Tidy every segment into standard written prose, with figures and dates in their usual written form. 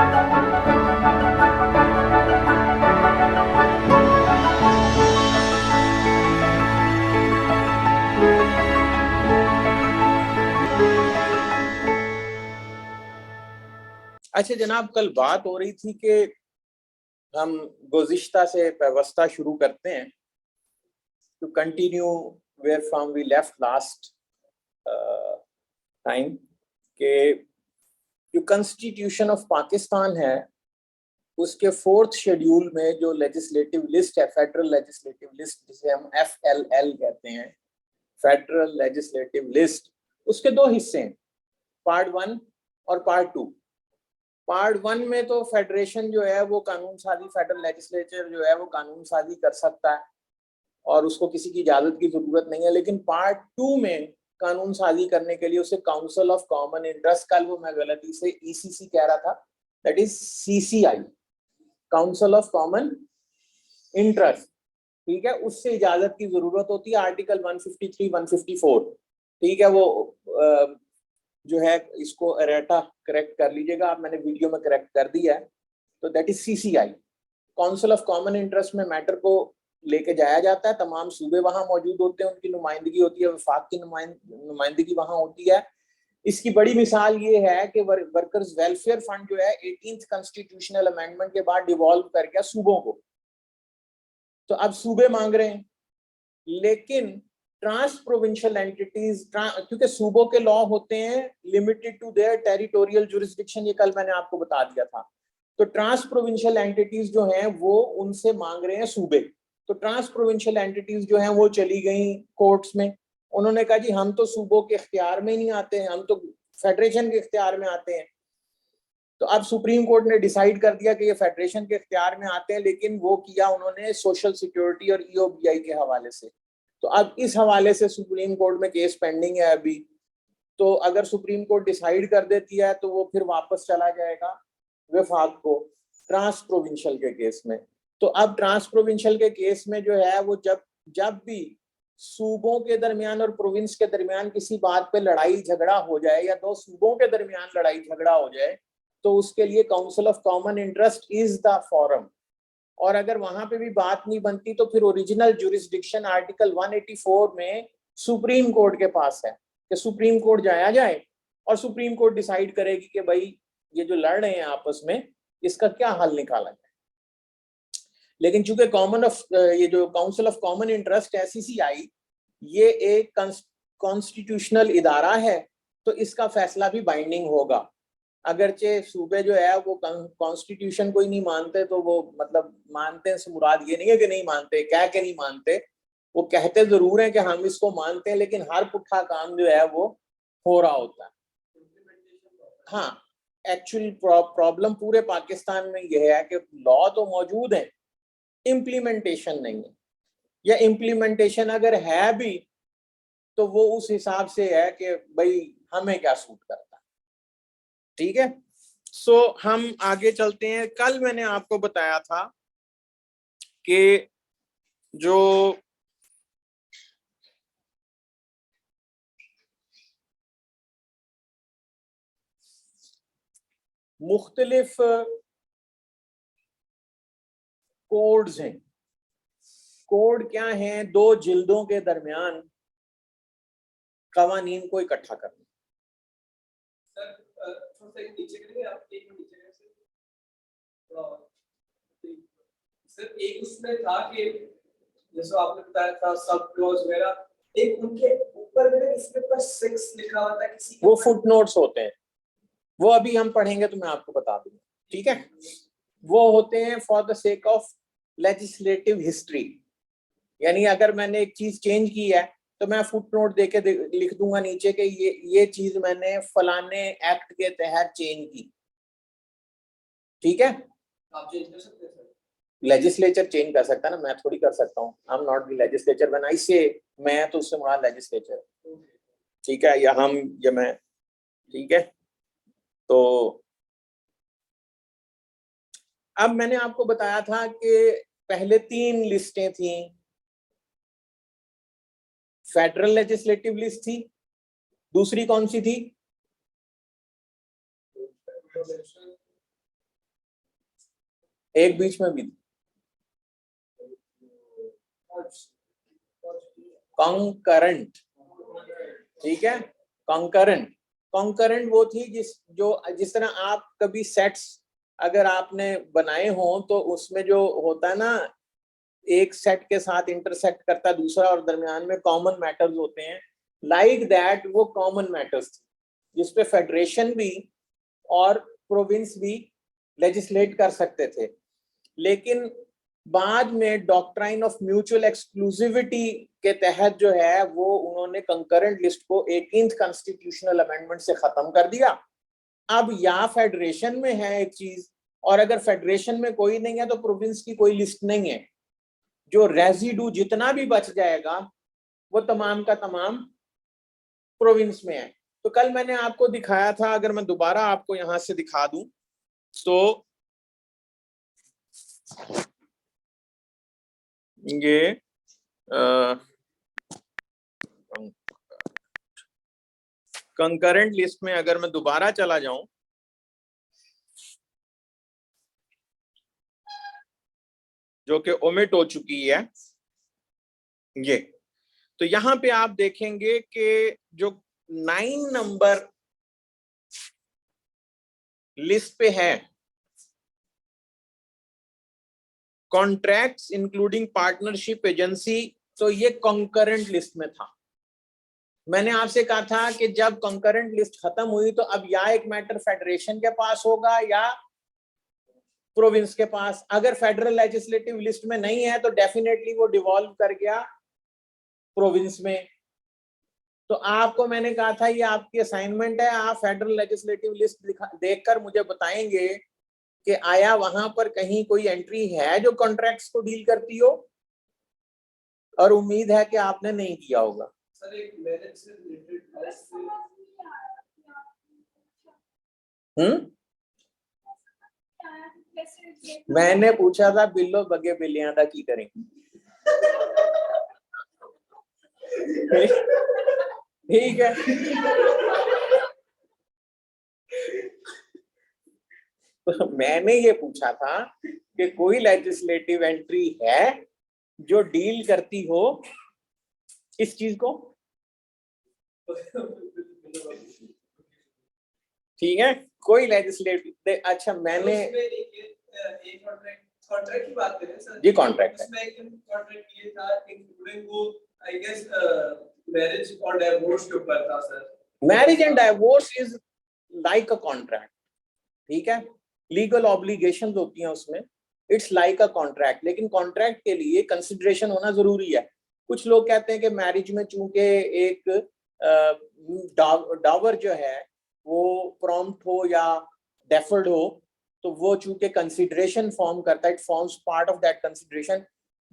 अच्छा जनाब, कल बात हो रही थी कि हम गुज़िश्ता से व्यवस्था शुरू करते हैं to continue where from we left last time के जो कॉन्स्टिट्यूशन ऑफ पाकिस्तान है उसके 4th शेड्यूल में जो लेजिस्लेटिव लिस्ट है, फेडरल लेजिस्लेटिव लिस्ट जिसे हम FLL कहते हैं, फेडरल लेजिस्लेटिव लिस्ट, उसके 2 हिस्से हैं, पार्ट 1 और पार्ट 2। पार्ट 1 में तो फेडरेशन जो है वो कानून साजी, फेडरल लेजिस्लेचर जो है वो कानून साजी कर सकता है और उसको किसी की इजाजत की जरूरत नहीं है। लेकिन पार्ट 2 में कानून साजी करने के लिए उसे काउंसिल ऑफ कॉमन इंटरेस्ट, कल वो मैं गलती से ECC कह रहा था, that is CCI, council of common interest, ठीक है, उससे इजाजत की जरूरत होती है। आर्टिकल 153, 154, ठीक है, वो जो है, इसको एरेटा करेक्ट कर लीजिएगा आप, मैंने वीडियो में करेक्ट कर दिया है। तो that is CCI, council of common interest में मैटर को लेके जाया जाता है, तमाम सूबे वहां मौजूद होते हैं, उनकी नुमाइंदगी होती है, वफाक की नुमाइंदगी वहां होती है। इसकी बड़ी मिसाल ये है कि वर्कर्स वेलफेयर फंड जो है 18th कॉन्स्टिट्यूशनल अमेंडमेंट के बाद डिवॉल्व कर गया सूबों को, तो अब सूबे मांग रहे हैं, लेकिन ट्रांस प्रोविंशियल एंटिटीज, क्योंकि सूबों के लॉ होते हैं limited to their territorial jurisdiction, ये कल मैंने आपको बता दिया था। तो ट्रांस प्रोविंशियल एंटिटीज जो हैं वो उनसे मांग रहे हैं सूबे, तो ट्रांस प्रोविंशियल एंटिटीज जो हैं वो चली गई कोर्ट्स में, उन्होंने कहा जी हम तो सूबों के इख्तियार में नहीं आते हैं, हम तो फेडरेशन के इख्तियार में आते हैं। तो अब सुप्रीम कोर्ट ने डिसाइड कर दिया कि ये फेडरेशन के इख्तियार में आते हैं, लेकिन वो किया उन्होंने सोशल सिक्योरिटी और EOBI के हवाले से। तो अब इस हवाले से सुप्रीम कोर्ट में केस पेंडिंग है अभी, तो अगर सुप्रीम कोर्ट डिसाइड कर देती है तो वो फिर वापस चला जाएगा वफाक को ट्रांस प्रोविंशियल के केस में। तो अब ट्रांस प्रोविंशियल के केस में जो है वो जब भी सूबों के दरमियान और प्रोविंस के दरमियान किसी बात पे लड़ाई झगड़ा हो जाए या 2 सूबों के दरमियान लड़ाई झगड़ा हो जाए, तो उसके लिए council of common interest is the forum. और अगर वहां पे भी बात नहीं बनती तो फिर ओरिजिनल जुरिस्डिक्शन आर्टिकल 184 में सुप्रीम कोर्ट के पास है कि सुप्रीम कोर्ट जाया जाए और सुप्रीम कोर्ट डिसाइड करेगी कि भाई ये जो लड़ रहे हैं आपस में इसका क्या हल निकाला जाए। लेकिन चूंकि ये जो काउंसिल ऑफ कॉमन इंटरेस्ट है CCI, ये एक कॉन्स्टिट्यूशनल इदारा है, तो इसका फैसला भी बाइंडिंग होगा। अगरचे सूबे जो है वो कॉन्स्टिट्यूशन को ही नहीं मानते, तो वो मतलब मानते से मुराद ये नहीं है कि नहीं मानते, कह के नहीं मानते, वो कहते जरूर हैं कि हम इसको मानते हैं, लेकिन हर पुट्ठा काम जो है वो हो रहा होता है। हाँ, एक्चुअल प्रॉब्लम पूरे पाकिस्तान में यह है कि लॉ तो मौजूद है, इम्प्लीमेंटेशन नहीं है, या इम्प्लीमेंटेशन अगर है भी तो वो उस हिसाब से है कि भाई हमें क्या सूट करता है, ठीक है। सो हम आगे चलते हैं। कल मैंने आपको बताया था कि जो मुख्तलिफ कोड्स हैं, कोड क्या हैं, 2 जिल्दों के दरमियान कवानीन को इकट्ठा करना। सर एक उसमें था कि जैसे आपने बताया था सब क्लॉज वगैरह, एक उनके ऊपर में इसमें पर 6 लिखा हुआ था किसी, वो फुटनोट्स होते हैं, वो अभी हम पढ़ेंगे तो मैं आपको बता दूंगा, ठीक है। वो होते हैं for the sake of legislative history, यानी अगर मैंने एक चीज चेंज की है तो मैं फुटनोट देके लिख दूंगा नीचे कि ये चीज मैंने फलाने एक्ट के तहत चेंज की, ठीक है। आप चेंज कर सकते हैं सर? लेजिस्लेचर चेंज कर सकता है ना, मैं थोड़ी कर सकता हूँ। I am not the legislature, when I से मैं, तो उससे मुराद लेजिस्लेचर, ठीक है, या हम या मैं, ठीक है। तो अब मैंने आपको बताया था कि पहले 3 लिस्टें थी, फेडरल लेजिस्लेटिव लिस्ट थी, दूसरी कौन सी थी, एक बीच में भी कॉन्करेंट, ठीक है। कॉन्करेंट वो थी जिस तरह आप कभी सेट्स अगर आपने बनाए हो तो उसमें जो होता है ना, एक सेट के साथ इंटरसेक्ट करता है दूसरा और दरमियान में कॉमन मैटर्स होते हैं, लाइक दैट वो कॉमन मैटर्स थी जिसपे फेडरेशन भी और प्रोविंस भी लेजिस्लेट कर सकते थे। लेकिन बाद में डॉक्ट्राइन ऑफ म्यूचुअल एक्सक्लूसिविटी के तहत जो है वो उन्होंने कंकरेंट लिस्ट को 18th कॉन्स्टिट्यूशनल अमेंडमेंट से खत्म कर दिया। अब या फेडरेशन में है एक चीज, और अगर फेडरेशन में कोई नहीं है तो प्रोविंस की कोई लिस्ट नहीं है, जो रेजिडू जितना भी बच जाएगा वो तमाम का तमाम प्रोविंस में है। तो कल मैंने आपको दिखाया था, अगर मैं दोबारा आपको यहां से दिखा दूं तो ये कंकरेंट लिस्ट में अगर मैं दोबारा चला जाऊं जो कि ओमिट हो चुकी है ये, तो यहां पे आप देखेंगे कि जो 9 नंबर लिस्ट पे है कॉन्ट्रैक्ट्स इंक्लूडिंग पार्टनरशिप एजेंसी, तो ये कंकरेंट लिस्ट में था। मैंने आपसे कहा था कि जब कंकरेंट लिस्ट खत्म हुई तो अब या एक मैटर फेडरेशन के पास होगा या प्रोविंस के पास। अगर फेडरल लेजिस्लेटिव लिस्ट में नहीं है तो डेफिनेटली वो डिवॉल्व कर गया प्रोविंस में। तो आपको मैंने कहा था ये आपकी असाइनमेंट है, आप फेडरल लेजिस्लेटिव लिस्ट देखकर मुझे बताएंगे कि आया वहां पर कहीं कोई एंट्री है जो कॉन्ट्रैक्ट्स को डील करती हो, और उम्मीद है कि आपने नहीं किया होगा। सर एक मैरिज से रिलेटेड मैंने पूछा था बिल्लो बगे बिलियां दा की करेंगे। ठीक है, तो मैंने ये पूछा था कि कोई लेजिस्लेटिव एंट्री है जो डील करती हो इस चीज को, ठीक है। कोई लेजिस्लेटिव, अच्छा मैंने एक कॉन्ट्रैक्ट की बात करें सर, जी कॉन्ट्रैक्ट है, उसमें एक कॉन्ट्रैक्ट ये था इंक्लूडिंग वो आई गेस मैरिज और डिवोर्स के ऊपर था sir. Marriage and divorce is like a contract, ठीक है। लीगल ऑब्लिगेशंस होती हैं उसमें, इट्स लाइक अ कॉन्ट्रैक्ट। लेकिन कॉन्ट्रैक्ट के लिए कंसिडरेशन होना जरूरी है। कुछ लोग कहते हैं कि मैरिज में चूंकि एक डावर जो है वो प्रॉम्प्ट हो या डेफर्ड हो, तो वो चूंकि कंसिडरेशन फॉर्म करता है, it forms part of that consideration,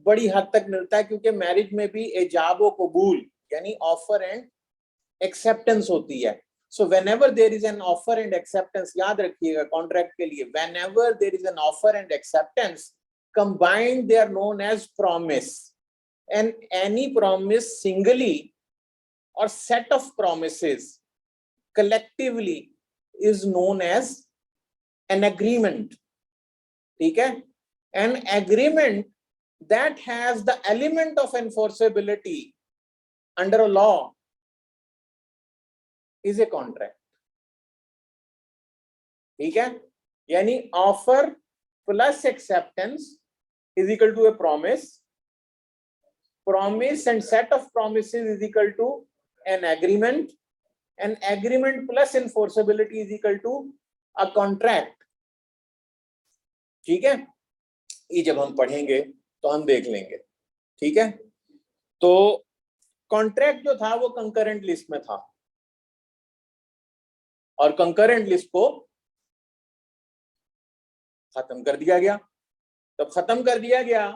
बड़ी हद तक मिलता है। क्योंकि मैरिज में भी एजाब व कबूल यानी ऑफर एंड एक्सेप्टेंस होती है। So whenever there is an offer and acceptance, याद रखिएगा कॉन्ट्रैक्ट के लिए, whenever there is an offer and acceptance combined, they are known as promise, and any promise singly or set of promises collectively is known as an agreement, ठीक है। An agreement that has the element of enforceability under a law is a contract, ठीक है। यानी offer plus acceptance is equal to a promise, promise and set of promises is equal to an agreement, an agreement plus enforceability is equal to a contract, ठीक है। ये जब हम पढ़ेंगे तो हम देख लेंगे, ठीक है। तो कॉन्ट्रैक्ट जो था वो कंकरेंट लिस्ट में था, और कंकरेंट लिस्ट को खत्म कर दिया गया। तब खत्म कर दिया गया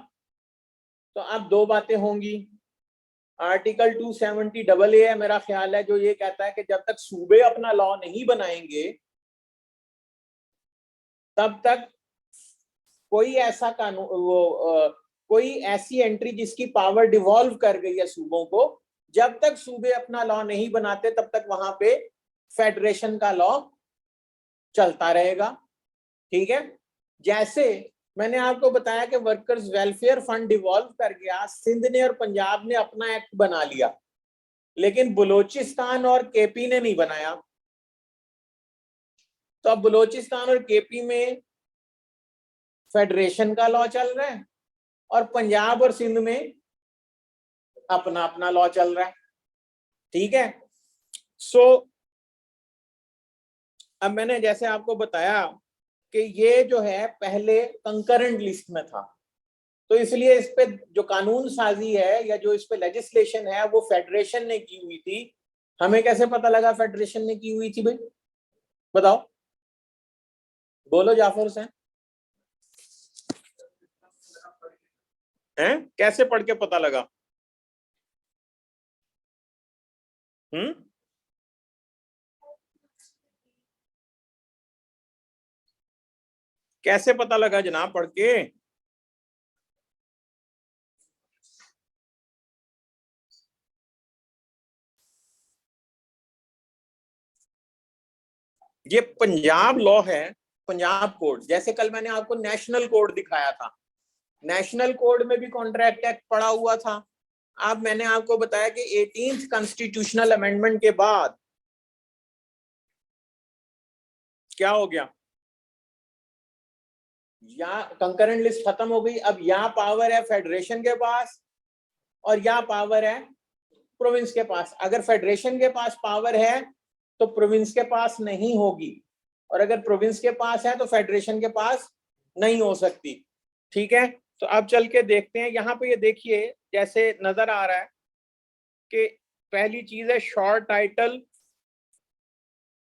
तो अब दो बातें होंगी। आर्टिकल 270 है मेरा ख्याल है, जो ये कहता है कि जब तक सूबे अपना लॉ नहीं बनाएंगे तब तक कोई ऐसा कानून कोई ऐसी एंट्री जिसकी पावर डिवॉल्व कर गई है सूबों को, जब तक सूबे अपना लॉ नहीं बनाते तब तक वहां पे फेडरेशन का लॉ चलता रहेगा, ठीक है। जैसे मैंने आपको बताया कि वर्कर्स वेलफेयर फंड डिवॉल्व कर गया, सिंध ने और पंजाब ने अपना एक्ट बना लिया, लेकिन बलूचिस्तान और केपी ने नहीं बनाया। तो अब बलूचिस्तान और केपी में फेडरेशन का लॉ चल रहा है और पंजाब और सिंध में अपना अपना लॉ चल रहा है। ठीक है। सो अब मैंने जैसे आपको बताया कि ये जो है पहले कंकरेंट लिस्ट में था, तो इसलिए इस पे जो कानून साजी है या जो इस पे लेजिस्लेशन है वो फेडरेशन ने की हुई थी। हमें कैसे पता लगा फेडरेशन ने की हुई थी भाई, बताओ, बोलो जाफर हुसैन। हैं, कैसे पढ़ के पता लगा? कैसे पता लगा जनाब पढ़ के? ये पंजाब लॉ है, पंजाब कोड। जैसे कल मैंने आपको नेशनल कोड दिखाया था, नेशनल कोड में भी कॉन्ट्रैक्ट एक्ट पड़ा हुआ था। अब मैंने आपको बताया कि 18th कॉन्स्टिट्यूशनल अमेंडमेंट के बाद क्या हो गया, या कंकरेंट लिस्ट खत्म हो गई। अब या पावर है फेडरेशन के पास और या पावर है प्रोविंस के पास। अगर फेडरेशन के पास पावर है तो प्रोविंस के पास नहीं होगी, और अगर प्रोविंस के पास है तो फेडरेशन के पास नहीं हो सकती। ठीक है। तो अब चल के देखते हैं, यहाँ पे ये देखिए जैसे नजर आ रहा है कि पहली चीज है शॉर्ट टाइटल,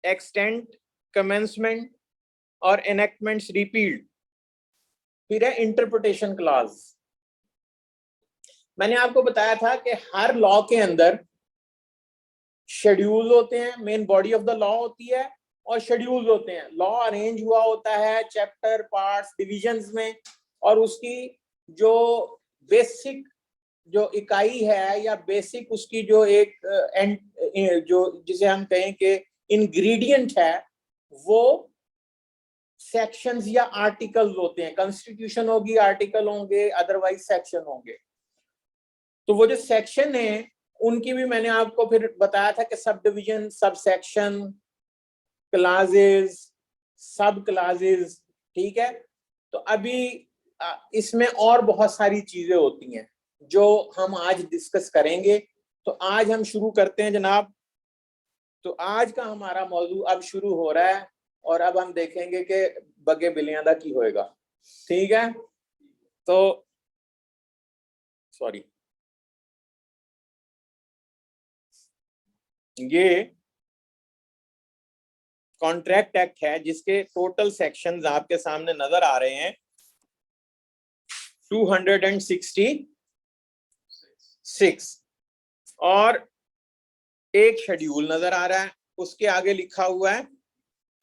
एक्सटेंट, कमेंसमेंट और एनेक्टमेंट्स रिपील्ड। फिर है इंटरप्रिटेशन क्लॉज। मैंने आपको बताया था कि हर लॉ के अंदर शेड्यूल होते हैं, main body of the law होती है और शेड्यूल होते हैं। लॉ अरेंज हुआ होता है चैप्टर, पार्ट्स, डिविजन्स में, और उसकी जो बेसिक जो इकाई है या बेसिक उसकी जो एक जो जिसे हम कहें कि इंग्रेडिएंट है, वो सेक्शंस या आर्टिकल्स होते हैं। कॉन्स्टिट्यूशन होगी, आर्टिकल होंगे, अदरवाइज सेक्शन होंगे। तो वो जो सेक्शन है उनकी भी मैंने आपको फिर बताया था कि sub division, sub section, classes, सब क्लासेस। ठीक है। तो अभी इसमें और बहुत सारी चीजें होती हैं जो हम आज डिस्कस करेंगे। तो आज हम शुरू करते हैं जनाब। तो आज का हमारा मौजू अब शुरू हो रहा है और अब हम देखेंगे कि बगे बिलियां दा की होएगा। ठीक है। तो सॉरी, ये कॉन्ट्रैक्ट एक्ट है जिसके टोटल सेक्शंस आपके सामने नजर आ रहे हैं 266, और एक शेड्यूल नजर आ रहा है, उसके आगे लिखा हुआ है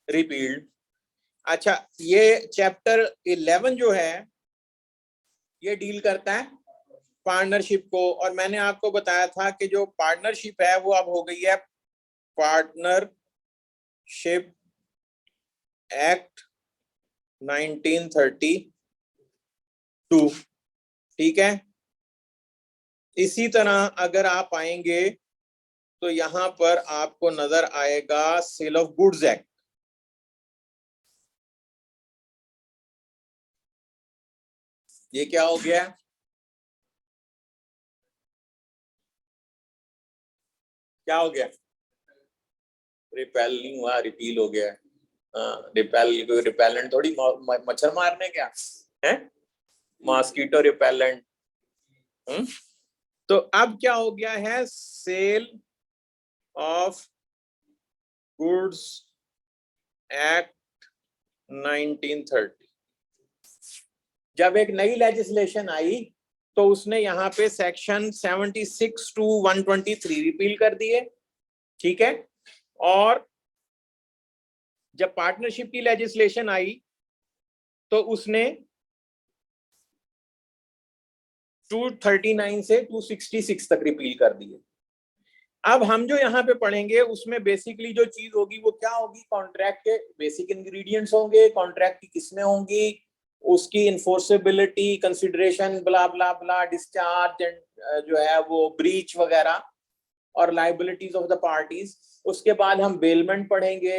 रिपील्ड। अच्छा, ये चैप्टर 11 जो है ये डील करता है पार्टनरशिप को, और मैंने आपको बताया था कि जो पार्टनरशिप है वो अब हो गई है पार्टनरशिप एक्ट 1932। ठीक है। इसी तरह अगर आप आएंगे तो यहां पर आपको नजर आएगा सेल ऑफ गुड्स एक्ट। ये क्या हो गया, क्या हो गया? रिपेल नहीं हुआ, रिपील हो गया। रिपेल, रिपेलेंट थोड़ी, मच्छर मारने क्या है, मॉस्किटो रिपेलेंट। तो अब क्या हो गया है, सेल ऑफ गुड्स एक्ट 1930। जब एक नई लेजिस्लेशन आई तो उसने यहाँ पे सेक्शन 76 to 123 रिपील कर दिए। ठीक है। और जब पार्टनरशिप की लेजिस्लेशन आई तो उसने 239 से 266 तक रिपील कर दिए। अब हम जो यहाँ पे पढ़ेंगे उसमें बेसिकली जो चीज होगी वो क्या होगी, कॉन्ट्रैक्ट के बेसिक इंग्रेडिएंट्स होंगे, कॉन्ट्रैक्ट की किस्में होंगी, उसकी enforceability consideration blah blah blah, discharge and जो है वो ब्रीच वगैरह, और लाइबिलिटीज ऑफ द पार्टीज। उसके बाद हम बेलमेंट पढ़ेंगे,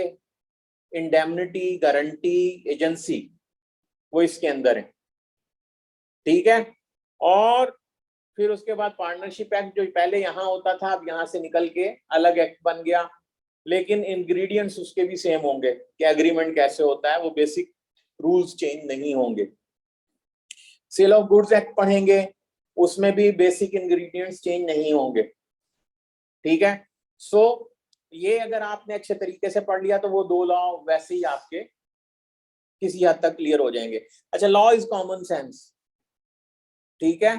इंडेमनिटी, गारंटी, एजेंसी, वो इसके अंदर है, ठीक है। और फिर उसके बाद पार्टनरशिप एक्ट, जो पहले यहाँ होता था अब यहाँ से निकल के अलग एक्ट बन गया, लेकिन इंग्रेडिएंट्स उसके भी सेम होंगे कि एग्रीमेंट कैसे होता है, वो बेसिक रूल्स चेंज नहीं होंगे। सेल ऑफ गुड्स एक्ट पढ़ेंगे, उसमें भी बेसिक इंग्रेडिएंट्स चेंज नहीं होंगे, ठीक है। सो ये अगर आपने अच्छे तरीके से पढ़ लिया तो वो 2 लॉ वैसे ही आपके किसी हद तक क्लियर हो जाएंगे। अच्छा, लॉ इज कॉमन सेंस, ठीक है।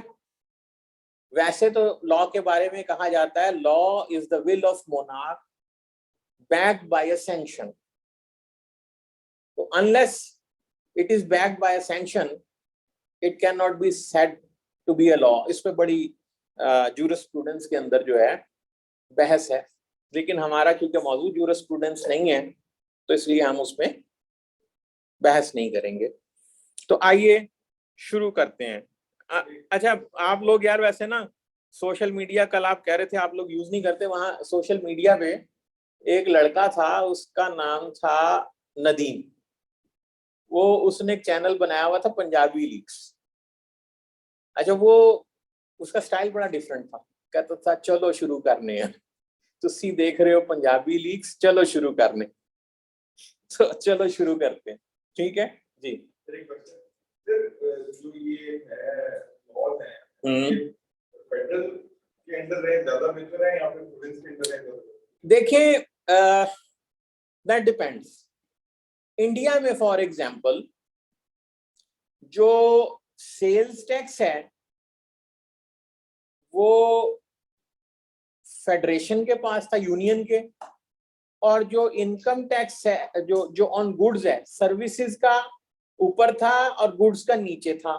वैसे तो लॉ के बारे में कहा जाता है law is the will of monarch backed by a sanction. So unless it is backed by a sanction, it cannot be said to be a law. इस पे बड़ी जूरिस्प्रूडेंस के अंदर जो है बहस है, लेकिन हमारा क्योंकि मौजूद जूरिस्प्रूडेंस नहीं है तो इसलिए हम उसमें बहस नहीं करेंगे। तो आइए शुरू करते हैं। अच्छा, आप लोग यार वैसे ना सोशल मीडिया, कल आप कह रहे थे आप लोग यूज नहीं करते, वहां सोशल मीडिया पे एक लड़का था, उसका नाम था नदीम, वो उसने एक चैनल बनाया हुआ था पंजाबी लीक्स। अच्छा, वो उसका स्टाइल बड़ा डिफरेंट था, कहता था चलो शुरू करने हैं, तुसी देख रहे हो पंजाबी लीक्स, चलो शुरू करने। तो चलो शुरू करते हैं, ठीक है जी। जो ये है लॉ है, फेडरल के अंडर है ज्यादा बेहतर है या फिर प्रोविंस के अंडर है? देखिए, दैट डिपेंड्स। इंडिया में फॉर एग्जांपल जो सेल्स टैक्स है वो फेडरेशन के पास था, यूनियन के, और जो इनकम टैक्स है जो ऑन गुड्स है, सर्विसेज का ऊपर था और गुड्स का नीचे था।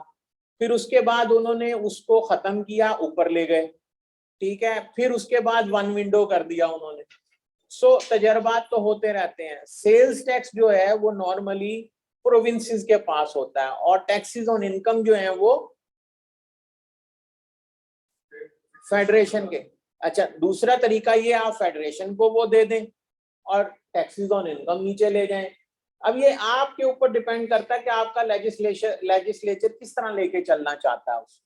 फिर उसके बाद उन्होंने उसको खत्म किया, ऊपर ले गए, ठीक है। फिर उसके बाद वन विंडो कर दिया उन्होंने। सो तजर्बात तो होते रहते हैं। सेल्स टैक्स जो है वो नॉर्मली प्रोविंसेस के पास होता है, और टैक्सेस ऑन इनकम जो है वो फेडरेशन के। अच्छा, दूसरा तरीका ये, आप फेडरेशन को वो दे दें और टैक्सेस ऑन इनकम नीचे ले जाएं। अब ये आपके ऊपर डिपेंड करता है कि आपका लेजिस्लेचर किस तरह लेके चलना चाहता है उसको।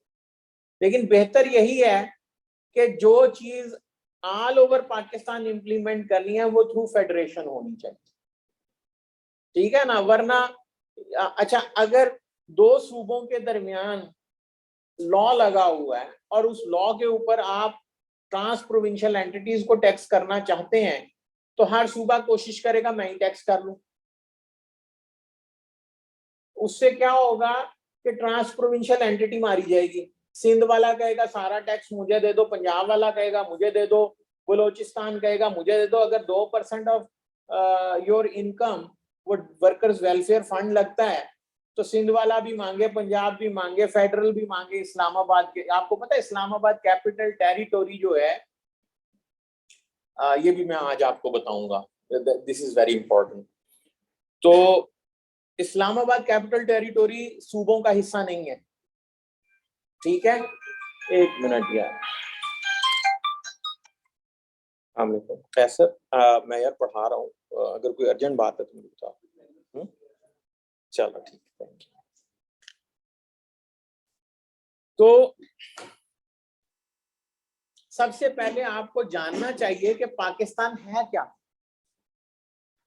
लेकिन बेहतर यही है कि जो चीज ऑल ओवर पाकिस्तान इंप्लीमेंट करनी है वो थ्रू फेडरेशन होनी चाहिए, ठीक है ना। वरना अच्छा, अगर 2 सूबों के दरमियान लॉ लगा हुआ है और उस लॉ के ऊपर आप ट्रांस प्रोविंशियल एंटिटीज को टैक्स करना चाहते हैं, तो हर सूबा कोशिश करेगा मैं ही टैक्स कर लूं। उससे क्या होगा कि ट्रांस प्रोविंशियल एंटिटी मारी जाएगी। सिंध वाला कहेगा सारा टैक्स मुझे दे दो, पंजाब वाला कहेगा मुझे दे दो, बलोचिस्तान कहेगा मुझे दे दो। अगर 2% ऑफ योर इनकम वो वर्कर्स वेलफेयर फंड लगता है तो सिंध वाला भी मांगे, पंजाब भी मांगे, फेडरल भी मांगे, इस्लामाबाद के। आपको पता है इस्लामाबाद कैपिटल टेरिटोरी जो है, ये भी मैं आज आपको बताऊंगा, दिस इज वेरी इंपॉर्टेंट। तो इस्लामाबाद कैपिटल टेरिटोरी सूबों का हिस्सा नहीं है, ठीक है। एक मिनट यार, कैसर, मैं यार पढ़ा रहा हूँ, अगर कोई अर्जेंट बात है तो मुझे बताओ। चलो ठीक है, थैंक यू। तो सबसे पहले आपको जानना चाहिए कि पाकिस्तान है क्या,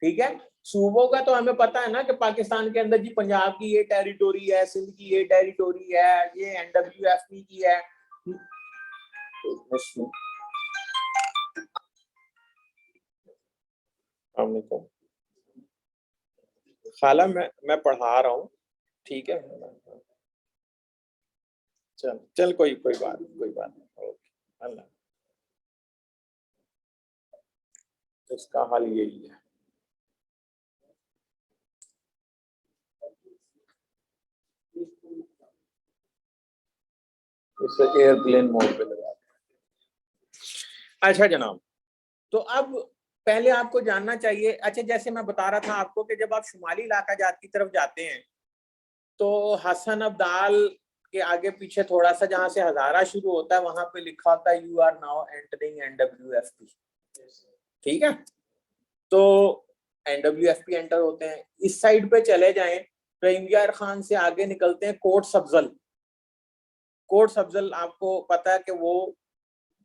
ठीक है। सूबों का तो हमें पता है ना कि पाकिस्तान के अंदर जी पंजाब की ये टेरिटोरी है, सिंध की ये टेरिटोरी है, ये NWFP की है। खाला, मैं पढ़ा रहा हूँ, ठीक है। चल चल, कोई बात नहीं, ओके, अल्लाह। इसका हल यही है। इसे एयरप्लेन मोड पे लगा। अच्छा जनाब, तो अब पहले आपको जानना चाहिए। अच्छा, जैसे मैं बता रहा था आपको कि जब आप शुमाली इलाका जात की तरफ जाते हैं तो हसन अब्दाल के आगे पीछे थोड़ा सा जहां से हजारा शुरू होता है वहां पे लिखा होता है you are now entering NWFP। ठीक है, तो NWFP एंटर होते हैं। इस साइड पे चले जाएं तो इम्तियाज खान से आगे निकलते हैं कोर्ट्स अफजल। कोर्ट्स अफजल आपको पता है कि वो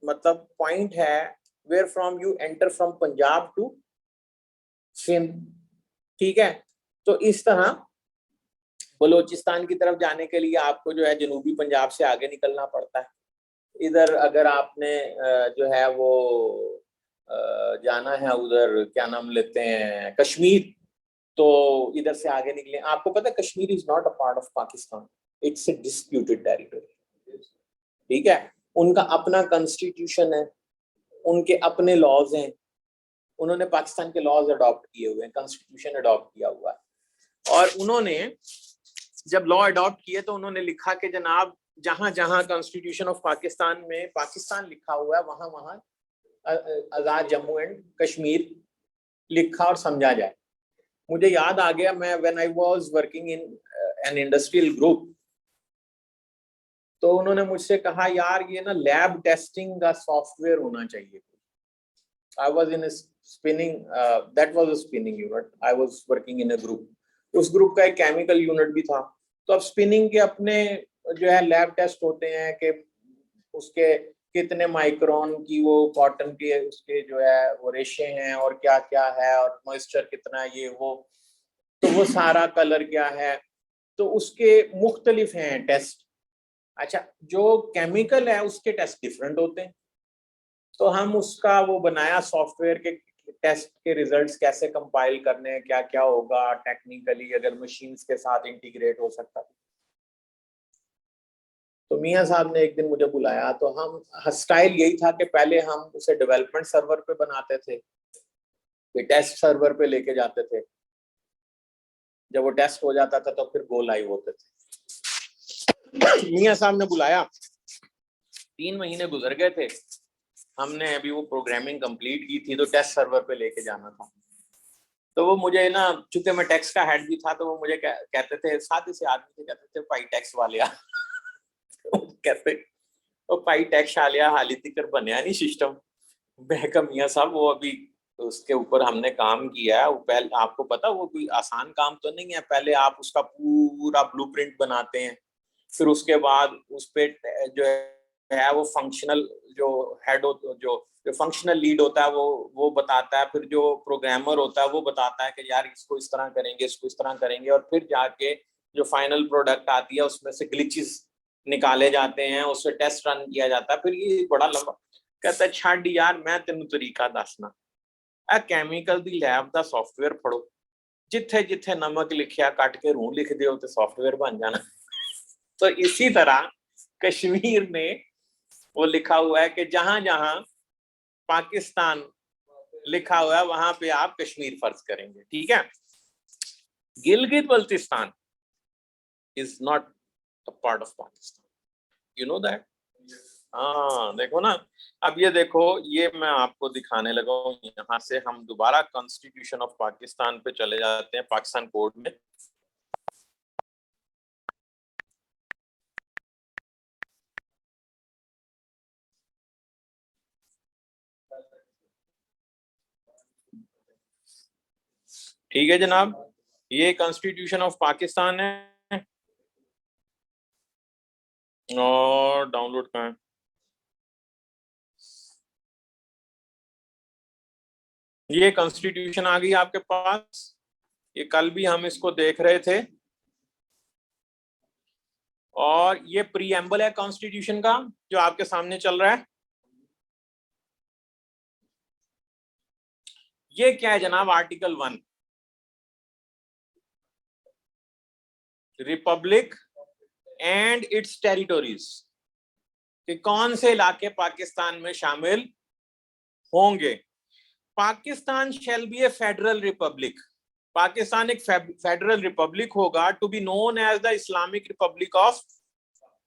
मतलब पॉइंट है where from you enter from Punjab to Sindh. ठीक है, तो इस तरह बलोचिस्तान की तरफ जाने के लिए आपको जो है जनूबी पंजाब से आगे निकलना पड़ता है। इधर अगर आपने जो है वो जाना है उधर क्या नाम लेते हैं कश्मीर, तो इधर से आगे निकले। आपको पता है Kashmir is not a part of Pakistan, it's a disputed territory. ठीक है, उनका अपना कॉन्स्टिट्यूशन है, उनके अपने लॉज हैं, उन्होंने पाकिस्तान के लॉज अडॉप्ट किए हुए हैं, कॉन्स्टिट्यूशन अडॉप्ट किया हुआ है। और उन्होंने जब लॉ अडॉप्ट किए तो उन्होंने लिखा कि जनाब जहां जहां कॉन्स्टिट्यूशन ऑफ पाकिस्तान में पाकिस्तान लिखा हुआ है वहां वहां आजाद जम्मू एंड कश्मीर लिखा और समझा जाए। मुझे याद आ गया, मैं when I was working in an industrial group, तो उन्होंने मुझसे कहा यार ये ना लैब टेस्टिंग का सॉफ्टवेयर होना चाहिए। I was in spinning, that was a spinning unit, I was working in a group. उस ग्रुप का एक केमिकल यूनिट भी था। तो अब स्पिनिंग के अपने जो है लैब टेस्ट होते हैं कि उसके कितने माइक्रोन की वो कॉटन के उसके जो है वो रेशे हैं और क्या क्या है और मॉइस्चर कितना ये वो, तो वो सारा कलर क्या है, तो उसके मुख्तलिफ हैं टेस्ट। अच्छा, जो केमिकल है उसके टेस्ट डिफरेंट होते हैं। तो हम उसका वो बनाया सॉफ्टवेयर के टेस्ट के रिजल्ट्स कैसे कंपाइल करने हैं, क्या क्या होगा टेक्निकली अगर मशीन्स के साथ इंटीग्रेट हो सकता। तो मियां साहब ने एक दिन मुझे बुलाया, तो हम स्टाइल यही था कि पहले हम उसे डेवलपमेंट सर्वर पे बनाते थे, फिर टेस्ट सर्वर पे लेके जाते थे। जब वो टेस्ट हो जाता था तो फिर गो लाइव होते थे। मियां साहब ने बुलाया, 3 महीने गुजर गए थे, हमने अभी वो प्रोग्रामिंग कंप्लीट की थी तो टेस्ट सर्वर पे लेके जाना था। तो वो मुझे ना, चूंकि मैं टैक्स का हेड भी था, तो वो मुझे कहते थे, साथ ही से आदमी थे, कहते थे पाई टैक्स वाले कहते वो पाई टैक्स आ लिया हाली तिकर बनया नहीं सिस्टम। मैं मियां साहब वो अभी उसके ऊपर हमने काम किया है, वो पहले आपको पता वो कोई आसान काम तो नहीं है। पहले आप उसका पूरा ब्लूप्रिंट बनाते हैं, फिर उसके बाद उस पे जो है वो फंक्शनल जो हेड जो फंक्शनल लीड होता है वो बताता है, फिर जो प्रोग्रामर होता है वो बताता है कि यार इसको इस तरह करेंगे, इसको इस तरह करेंगे, और फिर जाके जो फाइनल प्रोडक्ट आती है उसमें से ग्लिचेस निकाले जाते हैं, उससे टेस्ट रन किया जाता है। फिर ये बड़ा लंबा, कहता है छाड़ यार मैं तेन तरीका दसना, आ कैमिकल दी लैब का सॉफ्टवेयर फड़ो, जिथे जिथे नमक लिखिया कट के रूह लिख दो तो सॉफ्टवेयर बन जाना। तो इसी तरह कश्मीर में वो लिखा हुआ है कि जहां जहां पाकिस्तान लिखा हुआ है वहां पे आप कश्मीर फर्ज करेंगे। ठीक है, Gilgit Baltistan is not a part of Pakistan, you know that. हाँ देखो ना, अब ये देखो, ये मैं आपको दिखाने लगा हूँ। यहाँ से हम दोबारा कॉन्स्टिट्यूशन ऑफ पाकिस्तान पे चले जाते हैं, पाकिस्तान कोड में। ठीक है जनाब, ये कॉन्स्टिट्यूशन ऑफ पाकिस्तान है, और डाउनलोड कहाँ है? ये कॉन्स्टिट्यूशन आ गई आपके पास, ये कल भी हम इसको देख रहे थे, और ये प्रीएम्बल है कॉन्स्टिट्यूशन का जो आपके सामने चल रहा है। ये क्या है जनाब? Article 1, republic and its territories, कि कौन से इलाके पाकिस्तान में शामिल होंगे। Pakistan shall be a federal republic, Pakistan एक फेडरल रिपब्लिक होगा, to be known as the Islamic republic of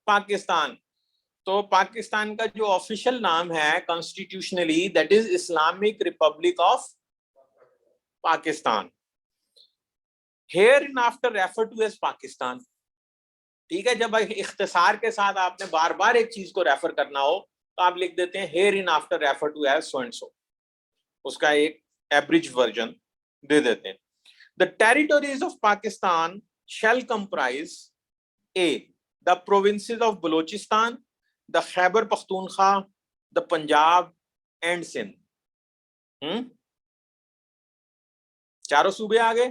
Pakistan. तो पाकिस्तान का जो ऑफिशियल नाम है constitutionally, that is Islamic republic of Pakistan, hereinafter refer to as Pakistan. ठीक है, जब इख्तिसार के साथ आपने बार बार एक चीज को रेफर करना हो तो आप लिख देते हैं hereinafter refer to as so and so, उसका एक एब्रिज वर्जन दे देते हैं। The territories of Pakistan shall comprise a the provinces of Balochistan, the Khyber Pakhtunkhwa, the Punjab and Sindh. चारों सूबे आ गए।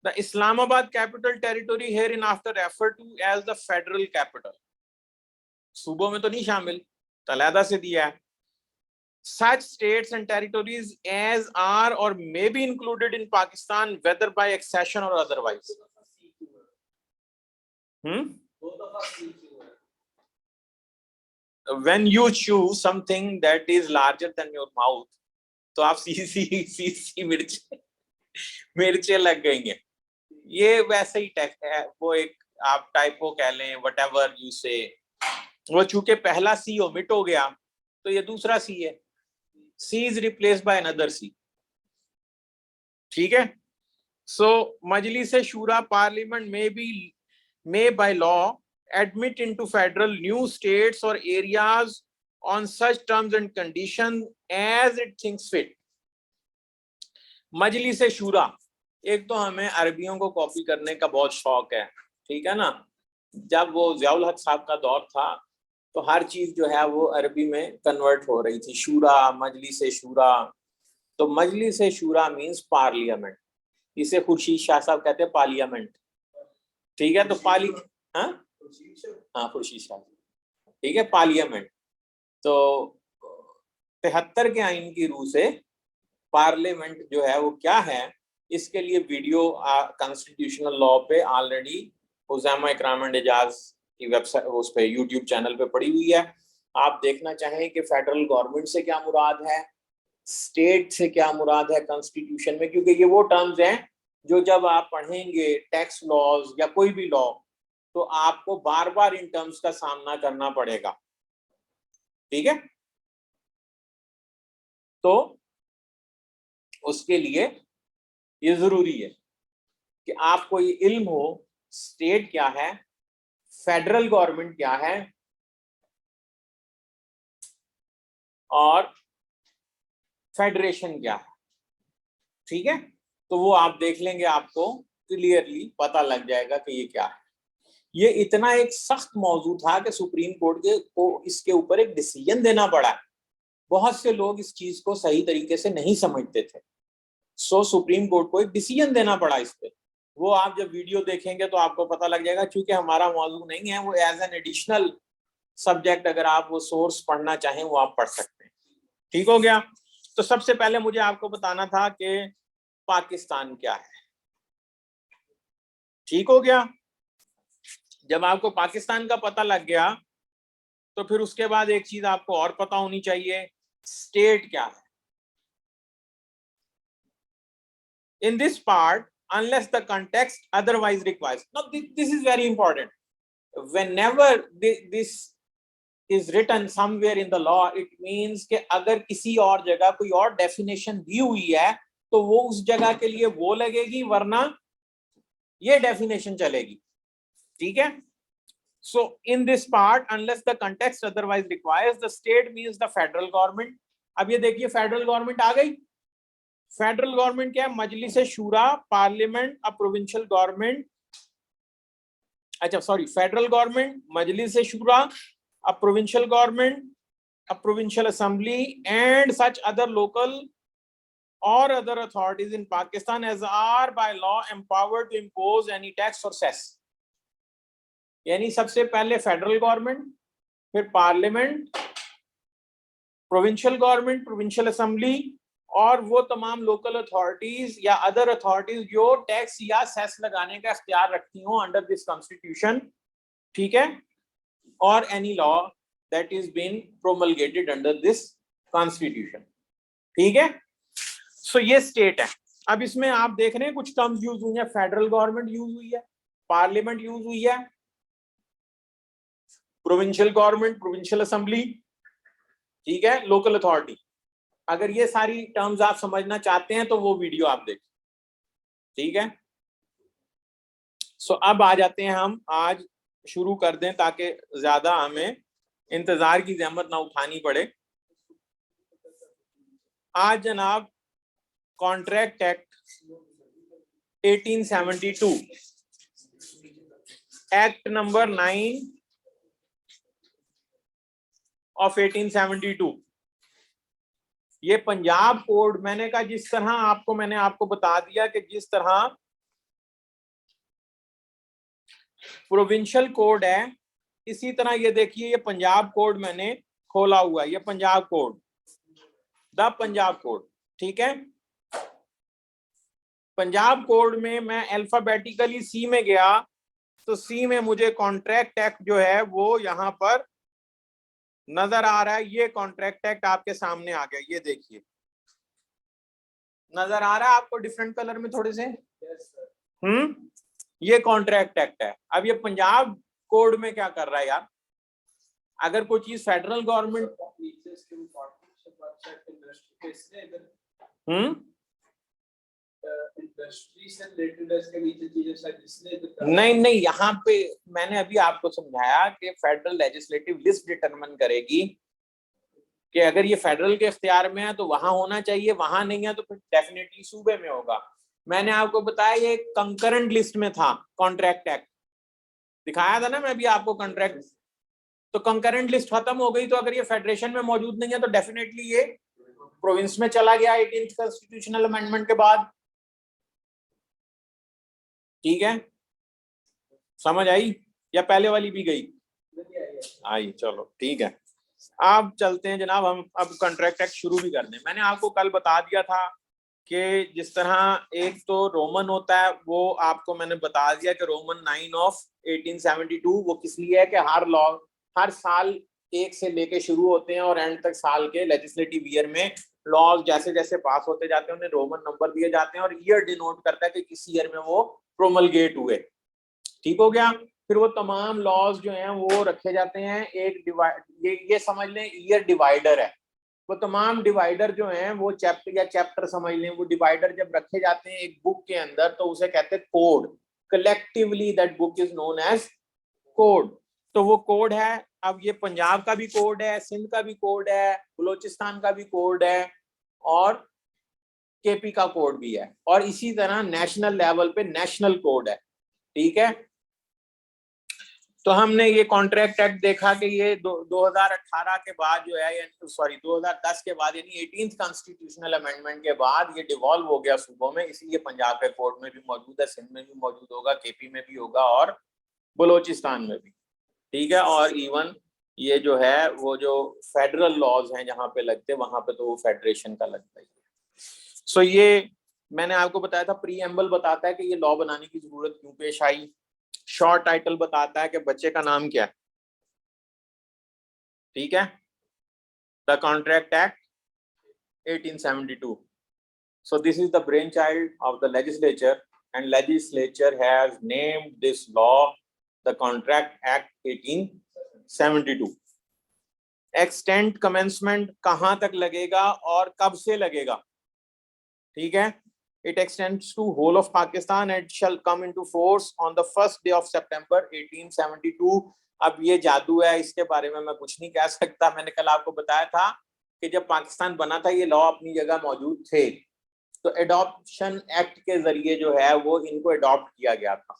The Islamabad capital territory hereinafter refer to as the federal capital, सूबों में तो नहीं शामिल, तलैदा से दिया है। Such states and territories as are or may be included in Pakistan whether by accession or otherwise. When you chew something that is larger than your mouth, तो आप सी मिर्चे लग गई हैं। ये वैसे ही टेक्स्ट है, वो एक आप टाइपो कह लें, whatever you say, वो चूंकि पहला सी ओमिट हो गया तो ये दूसरा सी है, C is replaced by another C. ठीक है। So Majlis Shura Parliament may by law admit into federal new states or areas on such terms and conditions as it thinks fit. मजलिस शूरा, एक तो हमें अरबियों को कॉपी करने का बहुत शौक है, ठीक है ना। जब वो ज़ियाउल हक साहब का दौर था तो हर चीज जो है वो अरबी में कन्वर्ट हो रही थी, शूरा, मजलिस शूरा। तो मजलिस शूरा मींस पार्लियामेंट, इसे खुर्शीद शाह साहब कहते हैं पार्लियामेंट, ठीक है। तो खुर्शीद शाह, ठीक है, पार्लियामेंट। तो 73 के आइन की रूह से पार्लियामेंट जो है वो क्या है, इसके लिए वीडियो कॉन्स्टिट्यूशनल लॉ पे ऑलरेडी हुज़ैमा इकराम एंड एजाज की वेबसाइट, उस पे यूट्यूब चैनल पे पड़ी हुई है। आप देखना चाहें कि फेडरल गवर्नमेंट से क्या मुराद है, स्टेट से क्या मुराद है कॉन्स्टिट्यूशन में, क्योंकि ये वो टर्म्स हैं जो जब आप पढ़ेंगे टैक्स लॉज या कोई भी लॉ तो आपको बार बार इन टर्म्स का सामना करना पड़ेगा, ठीक है। तो उसके लिए ये जरूरी है कि आपको ये इल्म हो स्टेट क्या है, फेडरल गवर्नमेंट क्या है और फेडरेशन क्या है, ठीक है। तो वो आप देख लेंगे, आपको क्लियरली पता लग जाएगा कि ये क्या है। ये इतना एक सख्त मौजू था कि सुप्रीम कोर्ट को इसके ऊपर एक डिसीजन देना पड़ा। बहुत से लोग इस चीज को सही तरीके से नहीं समझते थे, सो सुप्रीम कोर्ट को एक डिसीजन देना पड़ा इस पे। वो आप जब वीडियो देखेंगे तो आपको पता लग जाएगा, क्योंकि हमारा मौजू नहीं है, वो एज एन एडिशनल सब्जेक्ट अगर आप वो सोर्स पढ़ना चाहें वो आप पढ़ सकते हैं, ठीक हो गया। तो सबसे पहले मुझे आपको बताना था कि पाकिस्तान क्या है, ठीक हो गया। जब आपको पाकिस्तान का पता लग गया तो फिर उसके बाद एक चीज आपको और पता होनी चाहिए, स्टेट क्या है। In this part, unless the context otherwise requires. Now, this is very important. Whenever this is written somewhere in the law, it means कि अगर किसी और जगह कोई और definition दी हुई है तो वो उस जगह के लिए वो लगेगी, वरना ये definition चलेगी, ठीक है। So in this part, unless the context otherwise requires, the state means the federal government. अब ये देखिए फेडरल गवर्नमेंट आ गई। फेडरल गवर्नमेंट क्या है, Majlis Shura, parliament, uh provincial government, अच्छा sorry, federal government, Majlis Shura, uh provincial government, uh provincial assembly and such other local और other authorities in Pakistan as are by law empowered to impose any tax और cess. यानी सबसे पहले federal government, फिर parliament, provincial government, provincial assembly और वो तमाम local authorities या अदर अथॉरिटीज जो टैक्स या सेस लगाने का इख्तियार रखती हो अंडर दिस कॉन्स्टिट्यूशन, ठीक है, और any law that is been promulgated under this constitution, ठीक है। सो ये स्टेट है। अब इसमें आप देख रहे हैं कुछ टर्म्स यूज हुई है, फेडरल गवर्नमेंट यूज हुई है, पार्लियामेंट यूज हुई है, प्रोविंशियल गवर्नमेंट, प्रोविंशियल असेंबली, ठीक है, लोकल अथॉरिटी। अगर ये सारी टर्म्स आप समझना चाहते हैं तो वो वीडियो आप देखें, ठीक है। सो अब आ जाते हैं हम, आज शुरू कर दें ताकि ज्यादा हमें इंतजार की जहमत ना उठानी पड़े। आज जनाब contract act 1872 act number 9 of 1872, ये पंजाब कोड, मैंने कहा जिस तरह मैंने आपको बता दिया कि जिस तरह प्रोविंशियल कोड है, इसी तरह ये देखिए ये पंजाब कोड मैंने खोला हुआ है, ये Punjab code, the Punjab code, ठीक है। पंजाब कोड में मैं अल्फाबेटिकली सी में गया तो सी में मुझे कॉन्ट्रैक्ट एक्ट जो है वो यहाँ पर नजर आ रहा है। ये कॉन्ट्रैक्ट एक्ट आपके सामने आ गया, ये देखिए नजर आ रहा है आपको डिफरेंट कलर में थोड़े से। ये कॉन्ट्रैक्ट एक्ट है। अब ये पंजाब कोड में क्या कर रहा है यार, अगर कोई चीज फेडरल गवर्नमेंट इंडस्ट्री से रिलेटेड इसके नीचे चीजें शायद इसलिए नहीं, यहाँ पे मैंने अभी आपको समझाया कि फेडरल लेजिस्लेटिव लिस्ट डिटरमिन करेगी कि अगर ये फेडरल के इख्तियार में है तो वहां होना चाहिए, वहां नहीं है तो फिर डेफिनेटली सूबे में होगा। मैंने आपको बताया ये कंकरेंट लिस्ट में था, कॉन्ट्रैक्ट एक्ट दिखाया था ना मैं अभी आपको कॉन्ट्रैक्ट। तो कंकरेंट लिस्ट खत्म हो गई, तो अगर ये फेडरेशन में मौजूद नहीं है तो डेफिनेटली ये प्रोविंस में चला गया 18th कॉन्स्टिट्यूशनल अमेंडमेंट के बाद। ठीक है, समझ आई या पहले वाली भी गई? आई, चलो ठीक है। अब चलते हैं जनाब, हम अब कॉन्ट्रैक्ट एक्ट शुरू भी कर दें। मैंने आपको कल बता दिया था कि जिस तरह एक तो रोमन होता है, वो आपको मैंने बता दिया कि रोमन 9 ऑफ 1872 वो किस लिए है कि हर साल एक से लेके शुरू होते हैं और एंड तक साल के लेजिस्लेटिव ईयर में लॉज जैसे जैसे पास होते जाते हैं उन्हें रोमन नंबर दिए जाते हैं और ईयर डिनोट करता है कि किस ईयर में वो प्रोमलगेट हुए। ठीक हो गया। फिर वो तमाम लॉज जो हैं वो रखे जाते हैं एक ये समझ लें ईयर डिवाइडर है। वो तमाम डिवाइडर जो हैं वो चैप्टर समझ लें, वो डिवाइडर जब रखे जाते हैं एक बुक के अंदर तो उसे कहते हैं code. Collectively that book is known as code. तो वो कोड है। अब ये पंजाब का भी कोड है, सिंध का भी कोड है, बलोचिस्तान का भी कोड है और केपी का कोड भी है, और इसी तरह नेशनल लेवल पे नेशनल कोड है। ठीक है, तो हमने ये कॉन्ट्रैक्ट एक्ट देखा कि ये 2018 के बाद जो है, यानी सॉरी 2010 के बाद, यानी 18th कॉन्स्टिट्यूशनल अमेंडमेंट के बाद ये डिवॉल्व हो गया सूबों में, इसलिए पंजाब के कोड में भी मौजूद है, सिंध में भी मौजूद होगा, केपी में भी होगा और बलोचिस्तान में भी। ठीक है, और इवन ये जो है वो जो फेडरल लॉज हैं जहाँ पे लगते हैं वहां पे तो वो फेडरेशन का लगता ही है। सो ये मैंने आपको बताया था, प्रीएम्बल बताता है कि ये लॉ बनाने की जरूरत क्यों पेश आई। शॉर्ट टाइटल बताता है कि बच्चे का नाम क्या है। ठीक है, the contract act 1872। So this is the brain child of the legislature and legislature has named this law the contract act 1872। Extent commencement कहां तक लगेगा और कब से लगेगा? ठीक है, it extends to whole of Pakistan and shall come into force on the first day of September 1872। अब ये जादू है, इसके बारे में मैं कुछ नहीं कह सकता। मैंने कल आपको बताया था कि जब पाकिस्तान बना था ये लॉ अपनी जगह मौजूद थे, तो एडॉप्शन एक्ट के जरिए जो है वो इनको एडॉप्ट किया गया था।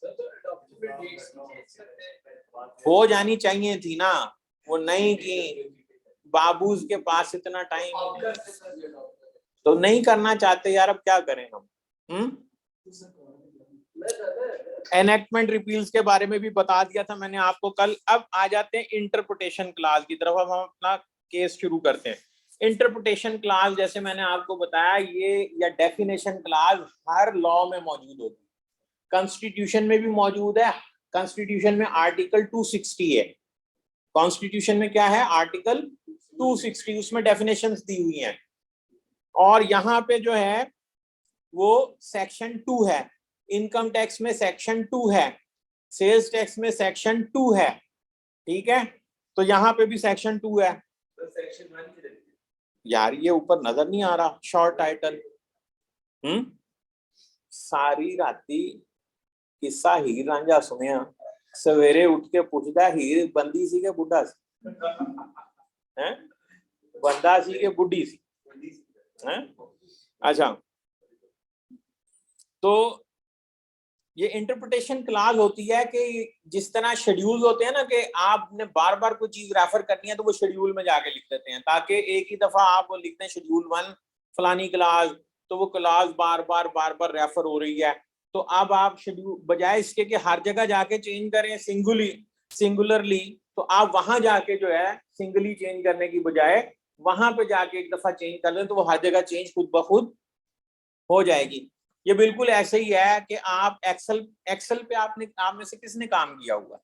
हो जानी चाहिए थी ना, वो नहीं की, बाबूज के पास इतना टाइम तो नहीं करना चाहते यार, अब क्या करें हम। एनेक्टमेंट रिपील्स के बारे में भी बता दिया था मैंने आपको कल। अब आ जाते हैं इंटरप्रिटेशन क्लास की तरफ, अब हम अपना केस शुरू करते हैं। इंटरप्रिटेशन क्लास जैसे मैंने आपको बताया ये, या डेफिनेशन क्लास हर लॉ में मौजूद होती है, कॉन्स्टिट्यूशन में भी मौजूद है। कॉन्स्टिट्यूशन में आर्टिकल 260 है। कॉन्स्टिट्यूशन में क्या है? आर्टिकल 260, उसमें डेफिनेशंस दी हुई हैं। और यहाँ पे जो है वो सेक्शन 2 है, इनकम टैक्स में सेक्शन 2 है, सेल्स टैक्स में सेक्शन 2 है। ठीक है, तो यहाँ पे भी सेक्शन 2 है। यार ये ऊपर नजर नहीं आ रहा शॉर्ट टाइटल? सारी राती किस्सा हीर रांझा सुनिया, सवेरे उठ के पूछदा हीर बंदी सी के बुढ़ा सी, हैं बंदा सी के बुढ़ी सी, हैं। अच्छा, तो ये इंटरप्रिटेशन क्लास होती है कि जिस तरह शेड्यूल होते हैं ना, कि आपने बार बार कोई चीज रेफर करनी है तो वो शेड्यूल में जाके लिख देते हैं, ताकि एक ही दफा आप लिखते हैं शेड्यूल 1 फलानी क्लास, तो वो क्लास बार बार रेफर हो रही है। तो अब आप शेड्यूल बजाय इसके कि हर जगह जाके चेंज करें सिंगुलरली, तो आप वहां जाके जो है सिंगली चेंज करने की बजाय वहां पे जाके एक दफा चेंज कर लें, तो वो हर जगह चेंज खुद ब खुद हो जाएगी। ये बिल्कुल ऐसे ही है कि आप एक्सेल पे आप में से किसने काम किया हुआ?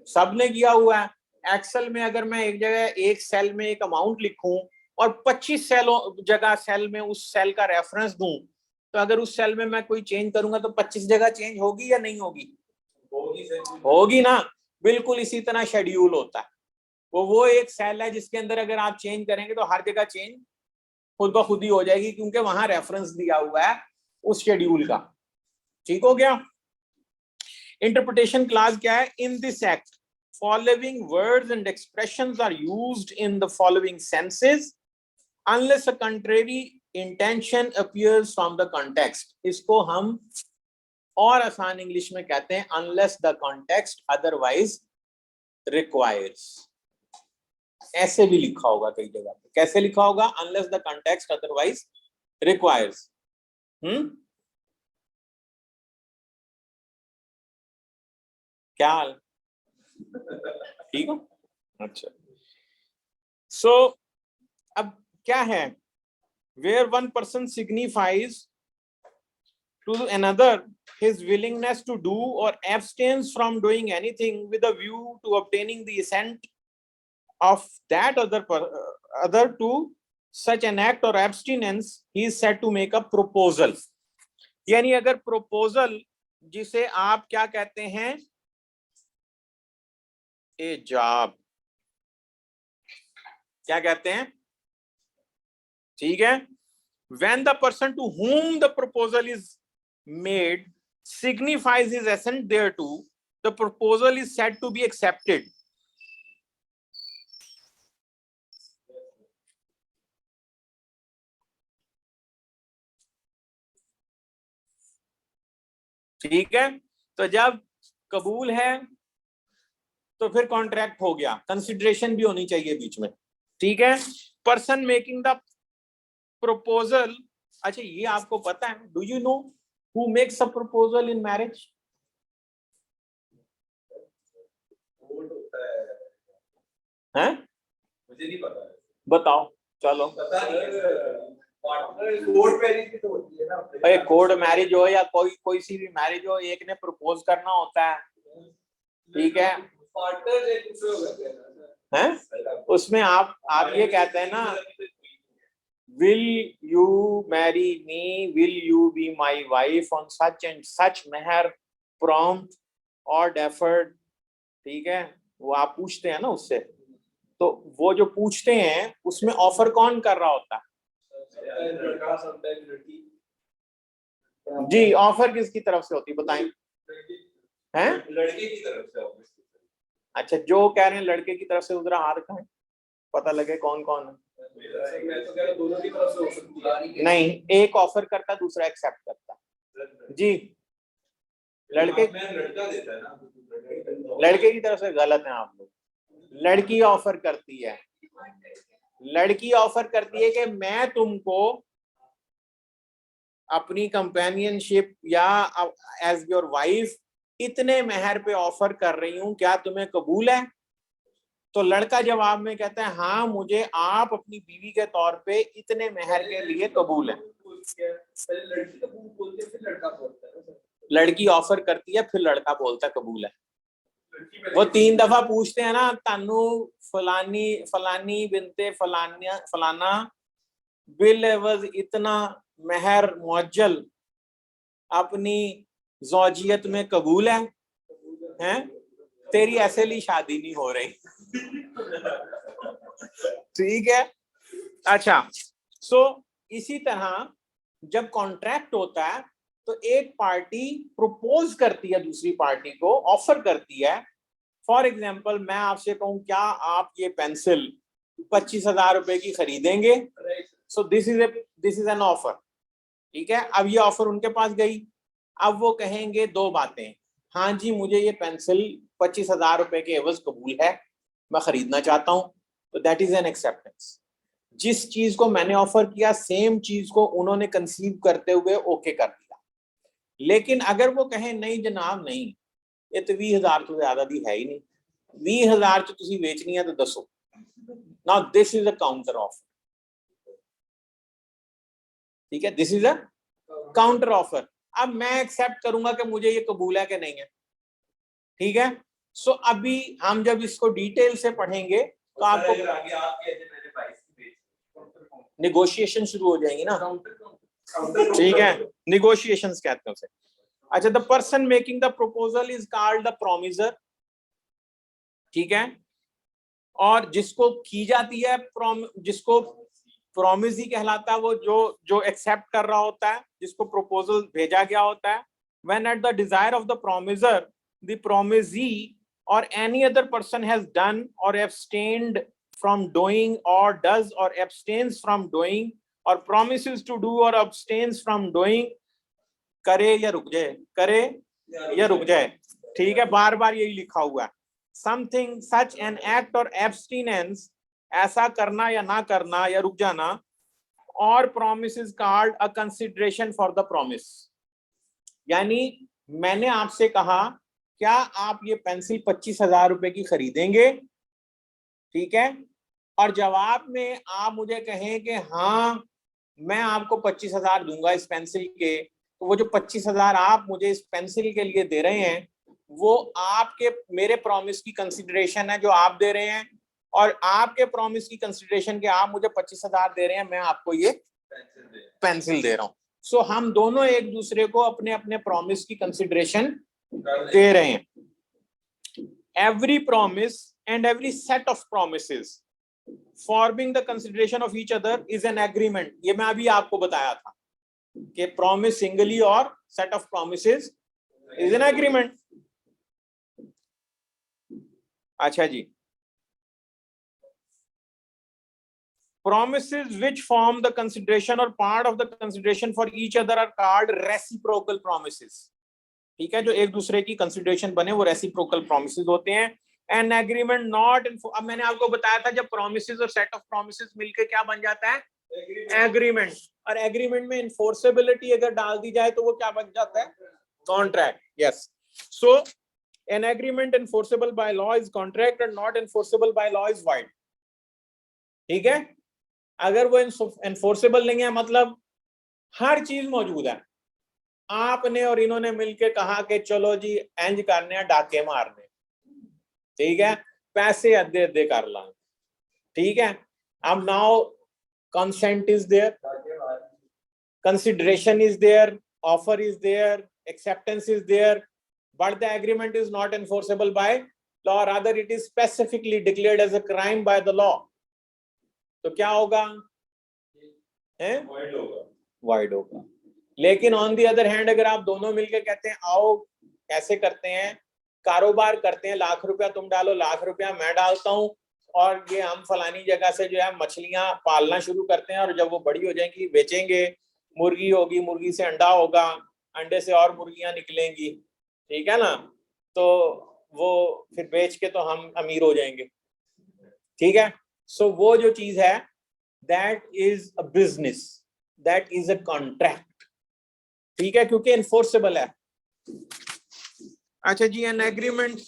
सबने किया हुआ है। एक्सेल में अगर मैं एक जगह एक सेल में एक अमाउंट लिखूं और 25 जगह सेल में उस सेल का रेफरेंस दूं, तो अगर उस सेल में मैं कोई चेंज करूंगा तो 25 जगह चेंज होगी या नहीं होगी? होगी ना। बिल्कुल इसी तरह शेड्यूल होता है। वो एक सेल है जिसके अंदर अगर आप चेंज करेंगे तो हर जगह चेंज खुद ब खुद ही हो जाएगी, क्योंकि वहां रेफरेंस दिया हुआ है उस शेड्यूल का। ठीक हो गया। इंटरप्रिटेशन क्लास क्या है? In this act following words and expressions are used in the following senses unless a contrary intention appears from the context. इसको हम और आसान इंग्लिश में कहते हैं unless the context otherwise requires. ऐसे भी लिखा होगा कई जगह पे। कैसे लिखा होगा? Unless the context otherwise requires. क्या हाल? ठीक हो? अच्छा, सो अब क्या है? Where one person signifies to another his willingness to do or abstains from doing anything with a view to obtaining the assent of that other to such an act or abstinence, he is said to make a proposal। यानी अगर proposal, जिसे आप क्या कहते हैं? इजाब। क्या कहते हैं? ठीक है। when the person to whom the proposal is made signifies his assent thereto, the proposal is said to be accepted। ठीक है। तो जब कबूल है तो फिर कॉन्ट्रैक्ट हो गया। कंसिडरेशन भी होनी चाहिए बीच में। ठीक है। Person making the proposal. अच्छा, ये आपको पता है? Do you know who makes a proposal in marriage? हैं? मुझे नहीं पता है। बताओ। चलो, पता नहीं। कोर्ट मैरिज भी तो होती है ना। अरे कोर्ट मैरिज हो या कोई सी भी मैरिज हो, एक ने प्रपोज करना होता है। ठीक है। पार्टनर एक दूसरे को करते हैं हैं? उसमें आप ये कहते हैं ना, will you marry me, will you be my wife on such and such मेहर प्रॉम्प्ट और डेफर्ड। ठीक है। वो आप पूछते हैं ना उससे, तो वो जो पूछते हैं उसमें ऑफर कौन कर रहा होता है? जी, ऑफर किसकी तरफ से होती है बताएं? हैं? लड़के की तरफ से। अच्छा, जो कह रहे हैं लड़के की तरफ से उधर हाथ रखें, पता लगे कौन कौन है। मैं तो कह रहा दोनों की तरफ से हो सकती है। नहीं, एक ऑफर करता दूसरा एक्सेप्ट करता। जी, लड़के लड़का देता है ना, लड़के की तरफ से गलत है आप लोग। लड़की ऑफर करती है। लड़की ऑफर करती है कि मैं तुमको अपनी कंपेनियनशिप या एज योर वाइफ इतने मेहर पे ऑफर कर रही हूं, क्या तुम्हें कबूल है? तो लड़का जवाब में कहता है हाँ, मुझे आप अपनी बीवी के तौर पे इतने मेहर के लिए कबूल है। लड़की तो बोलती है, फिर लड़का बोलता है। लड़की ऑफर करती है, फिर लड़का बोलता है कबूल है। वो 3 दफा पूछते हैं ना, तानू फलानी बिनते फलाना बिल एवज इतना मेहर मुअज्जल अपनी ज़ौजियत में कबूल है? हैं? तेरी ऐसे ली शादी नहीं हो रही। ठीक है। अच्छा, सो इसी तरह जब कॉन्ट्रैक्ट होता है तो एक पार्टी प्रपोज करती है दूसरी पार्टी को, ऑफर करती है। फॉर एग्जाम्पल मैं आपसे कहूं क्या आप ये पेंसिल 25,000 रुपए की खरीदेंगे? So this is an offer. ठीक है, अब ये ऑफर उनके पास गई। अब वो कहेंगे दो बातें, हाँ जी मुझे ये पेंसिल 25,000 रुपए के एवज कबूल है, मैं खरीदना चाहता हूं। तो दैट इज एन एक्सेप्टेंस। जिस चीज को मैंने ऑफर किया सेम चीज को उन्होंने कंसीव करते हुए ओके कर दिया। लेकिन अगर वो कहें नहीं जनाब नहीं, ये तो 20,000 तो ज्यादा दी है ही नहीं, 20,000 तो तुसी बेचनी है तो दसो। Now this is a counter offer. ठीक है, this is a counter offer. अब मैं एक्सेप्ट करूंगा कि मुझे ये कबूल है कि नहीं है। ठीक है, सो अभी हम जब इसको डिटेल से पढ़ेंगे तो आपको निगोशिएशन शुरू हो जाएंगी ना। ठीक है, निगोशिएशंस कहते हैं उसे। अच्छा, the person making the proposal is called the promisor. ठीक है, और जिसको की जाती है जिसको प्रोमिस ही कहलाता है, वो जो एक्सेप्ट कर रहा होता है, जिसको प्रपोजल भेजा गया होता है। When at the desire of the promisor the promisee or any other person has done or abstained from doing or does or abstains from doing or promises to do or abstains from doing, करे या रुक जाए, करे या रुक जाए। ठीक है, बार बार यही लिखा हुआ है। something such an act or abstinence, ऐसा करना या ना करना या रुक जाना, और promise is called a consideration for the promise। यानी मैंने आपसे कहा क्या आप ये पेंसिल 25,000 रुपए की खरीदेंगे? ठीक है, और जवाब में आप मुझे कहें कि हाँ मैं आपको 25,000 दूंगा इस पेंसिल के, तो वो जो 25,000 आप मुझे इस पेंसिल के लिए दे रहे हैं वो आपके मेरे प्रॉमिस की कंसिडरेशन है जो आप दे रहे हैं, और आपके प्रॉमिस की कंसिडरेशन के आप मुझे 25,000 दे रहे हैं, मैं आपको ये पेंसिल दे रहा हूँ। सो हम दोनों एक दूसरे को अपने अपने प्रॉमिस की कंसिडरेशन दे रहे हैं। Every promise and every set of promises forming the consideration of each other is an agreement. ये मैं अभी आपको बताया था कि प्रॉमिस सिंगली और set of promises is an agreement. अच्छा जी, promises which form the consideration or part of the consideration for each other are called reciprocal promises। ठीक है, जो एक दूसरे की कंसिडरेशन बने वो रेसिप्रोकल प्रोमिसेस होते हैं। एन एग्रीमेंट नॉट, अब मैंने आपको बताया था जब प्रोमिसेस और सेट ऑफ प्रोमिसेस मिलके क्या बन जाता है? एग्रीमेंट। और एग्रीमेंट में इन्फोर्सेबिलिटी अगर डाल दी जाए तो वो क्या बन जाता है? Contract. Yes, so an agreement enforceable by law is contract and not enforceable by law is wide. ठीक है, अगर वो इन्फोर्सेबल नहीं है मतलब हर चीज मौजूद है, आपने और इन्होंने मिलके कहा कि चलो जी एंज करने हैं डाके मारने, ठीक है, पैसे अद्धे अद्धे कर लाएं। ठीक है, अब now consent is there, consideration is there, offer is there, acceptance is there, but the agreement is not enforceable by law, rather it is specifically declared as a crime by the law. तो क्या होगा? Wide होगा। लेकिन on the other hand अगर आप दोनों मिलकर कहते हैं आओ ऐसे करते हैं, कारोबार करते हैं, लाख रुपया तुम डालो लाख रुपया मैं डालता हूँ, और ये हम फलानी जगह से जो है मछलियां पालना शुरू करते हैं, और जब वो बड़ी हो जाएंगी बेचेंगे, मुर्गी होगी, मुर्गी से अंडा होगा, अंडे से और मुर्गियां निकलेंगी, ठीक है ना, तो वो फिर बेच के तो हम अमीर हो जाएंगे। ठीक है, सो वो जो चीज है that is a business, that is a contract. ठीक है, क्योंकि एनफोर्सेबल है। अच्छा जी, एन एग्रीमेंट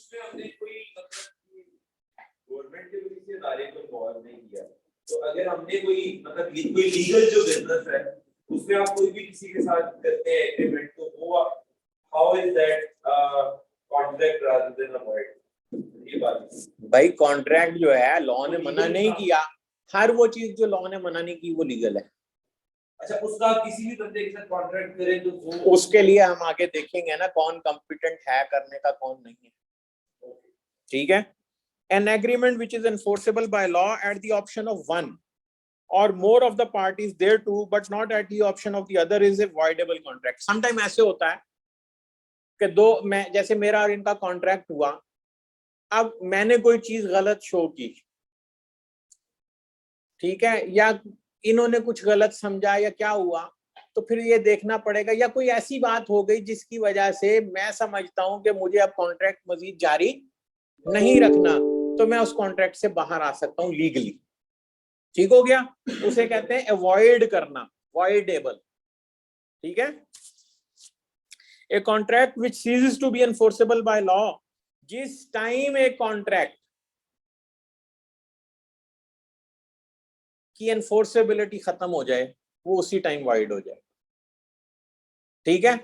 गवर्नमेंट के किसी इदारे को इन्वॉल्व नहीं किया, तो अगर हमने कोई मतलब कोई लीगल जो बिजनेस है उसमें आप कोई भी किसी के साथ करते हैं एग्रीमेंट, तो वो how is that contract rather than a wide? ये बात भाई, कॉन्ट्रैक्ट जो है लॉ ने मना नहीं किया, हर वो चीज जो लॉ ने मना नहीं की वो लीगल है। अच्छा, उसका किसी भी बंदे के साथ कॉन्ट्रैक्ट करें तो उसके लिए हम आगे देखेंगे ना कौन कॉम्पिटेंट है करने का, कौन नहीं है। ठीक है, an agreement which is enforceable by law at the option of one or more of the parties there too but not at the option of the other is a voidable contract. Sometime ऐसे होता है कि दो, मैं जैसे मेरा और इनका कॉन्ट्रैक्ट हुआ, अब मैंने कोई चीज गलत शो की, ठीक है, या इन्होंने कुछ गलत समझा या क्या हुआ, तो फिर ये देखना पड़ेगा, या कोई ऐसी बात हो गई जिसकी वजह से मैं समझता हूं कि मुझे अब कॉन्ट्रैक्ट मजीद जारी नहीं रखना, तो मैं उस कॉन्ट्रैक्ट से बाहर आ सकता हूं लीगली। ठीक हो गया, उसे कहते हैं अवॉइड करना, वॉइडेबल। ठीक है, a contract which ceases to be enforceable by law, जिस टाइम एक कॉन्ट्रैक्ट की एनफोर्सेबिलिटी खत्म हो जाए वो उसी टाइम वाइड हो जाए। ठीक है,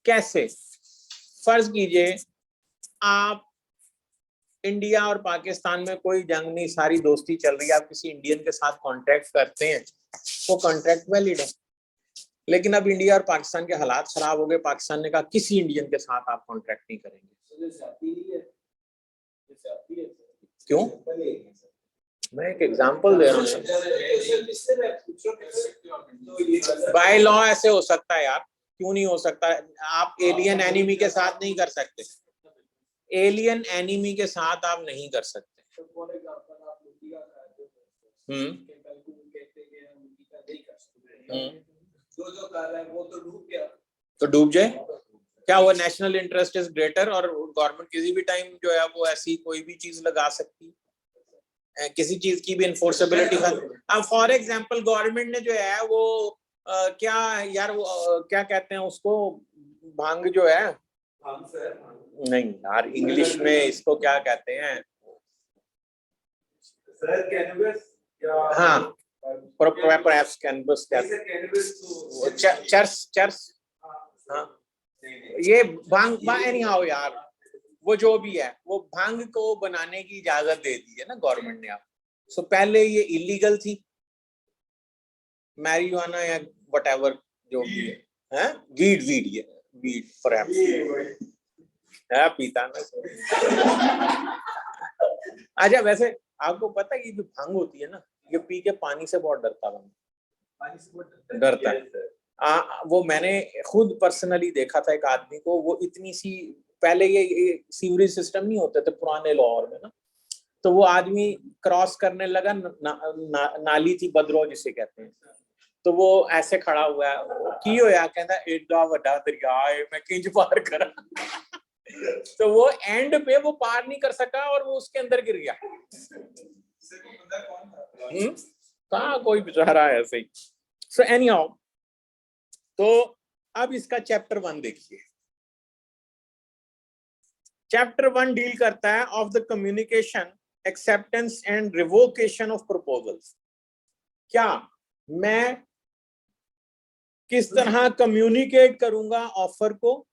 कैसे? फर्ज कीजिए आप इंडिया और पाकिस्तान में कोई जंग नहीं, सारी दोस्ती चल रही है, आप किसी इंडियन के साथ कॉन्ट्रैक्ट करते हैं, वो कॉन्ट्रैक्ट वैलिड है, लेकिन अब इंडिया और पाकिस्तान के हालात खराब हो गए, पाकिस्तान ने कहा किसी इंडियन के साथ आप कॉन्ट्रैक्ट नहीं करेंगे। क्यों? मैं एक एग्जांपल दे रहा हूँ, बाय लॉ ऐसे हो सकता है यार, क्यों नहीं हो सकता? आप एलियन एनिमी के साथ नहीं कर सकते, एलियन एनिमी के साथ आप नहीं कर सकते। जो कर रहा है वो तो डूब गया, तो डूब जाए, क्या वो नेशनल इंटरेस्ट इज ग्रेटर, और गवर्नमेंट किसी भी टाइम जो है वो ऐसी कोई भी चीज लगा सकती है, किसी चीज की भी इन्फोर्सेबिलिटी। अब फॉर एग्जांपल गवर्नमेंट ने जो है वो क्या यार वो क्या कहते हैं उसको, भांग जो है, नहीं यार इंग्लिश में इसको क्या कहते हैं, हाँ परहैप्स कैनवस, चर्च, हाँ ये भांग एनीहाउ यार, वो जो भी है वो भांग को बनाने की इजाजत दे दी है ना गवर्नमेंट ने। आप सो पहले ये इलीगल थी, मैरिजुआना या व्हाटएवर जो भी है, वीड ये वीड परहैप्स है, पीता ना। अच्छा वैसे आपको पता है कि जो भांग होती है ना, ये पी के पानी से बहुत डरता है। वो मैंने खुद पर्सनली देखा था एक आदमी को, वो इतनी सी, पहले ये सीवरेज सिस्टम नहीं होते थे पुराने लाहौर में ना, तो वो आदमी क्रॉस करने लगा, नाली थी बदरो जिसे कहते हैं, तो वो ऐसे खड़ा हुआ है, की होया कहता एडा वड्डा दरिया है मैं किंज पार करा। तो वो एंड पे वो पार नहीं कर सका और वो उसके अंदर गिर गया। कहा कोई बेचारा ऐसे ही। सो एनीहाउ, तो अब इसका चैप्टर 1 देखिए। चैप्टर 1 डील करता है of the communication, acceptance and revocation of proposals. क्या मैं किस तरह कम्युनिकेट करूंगा ऑफर को,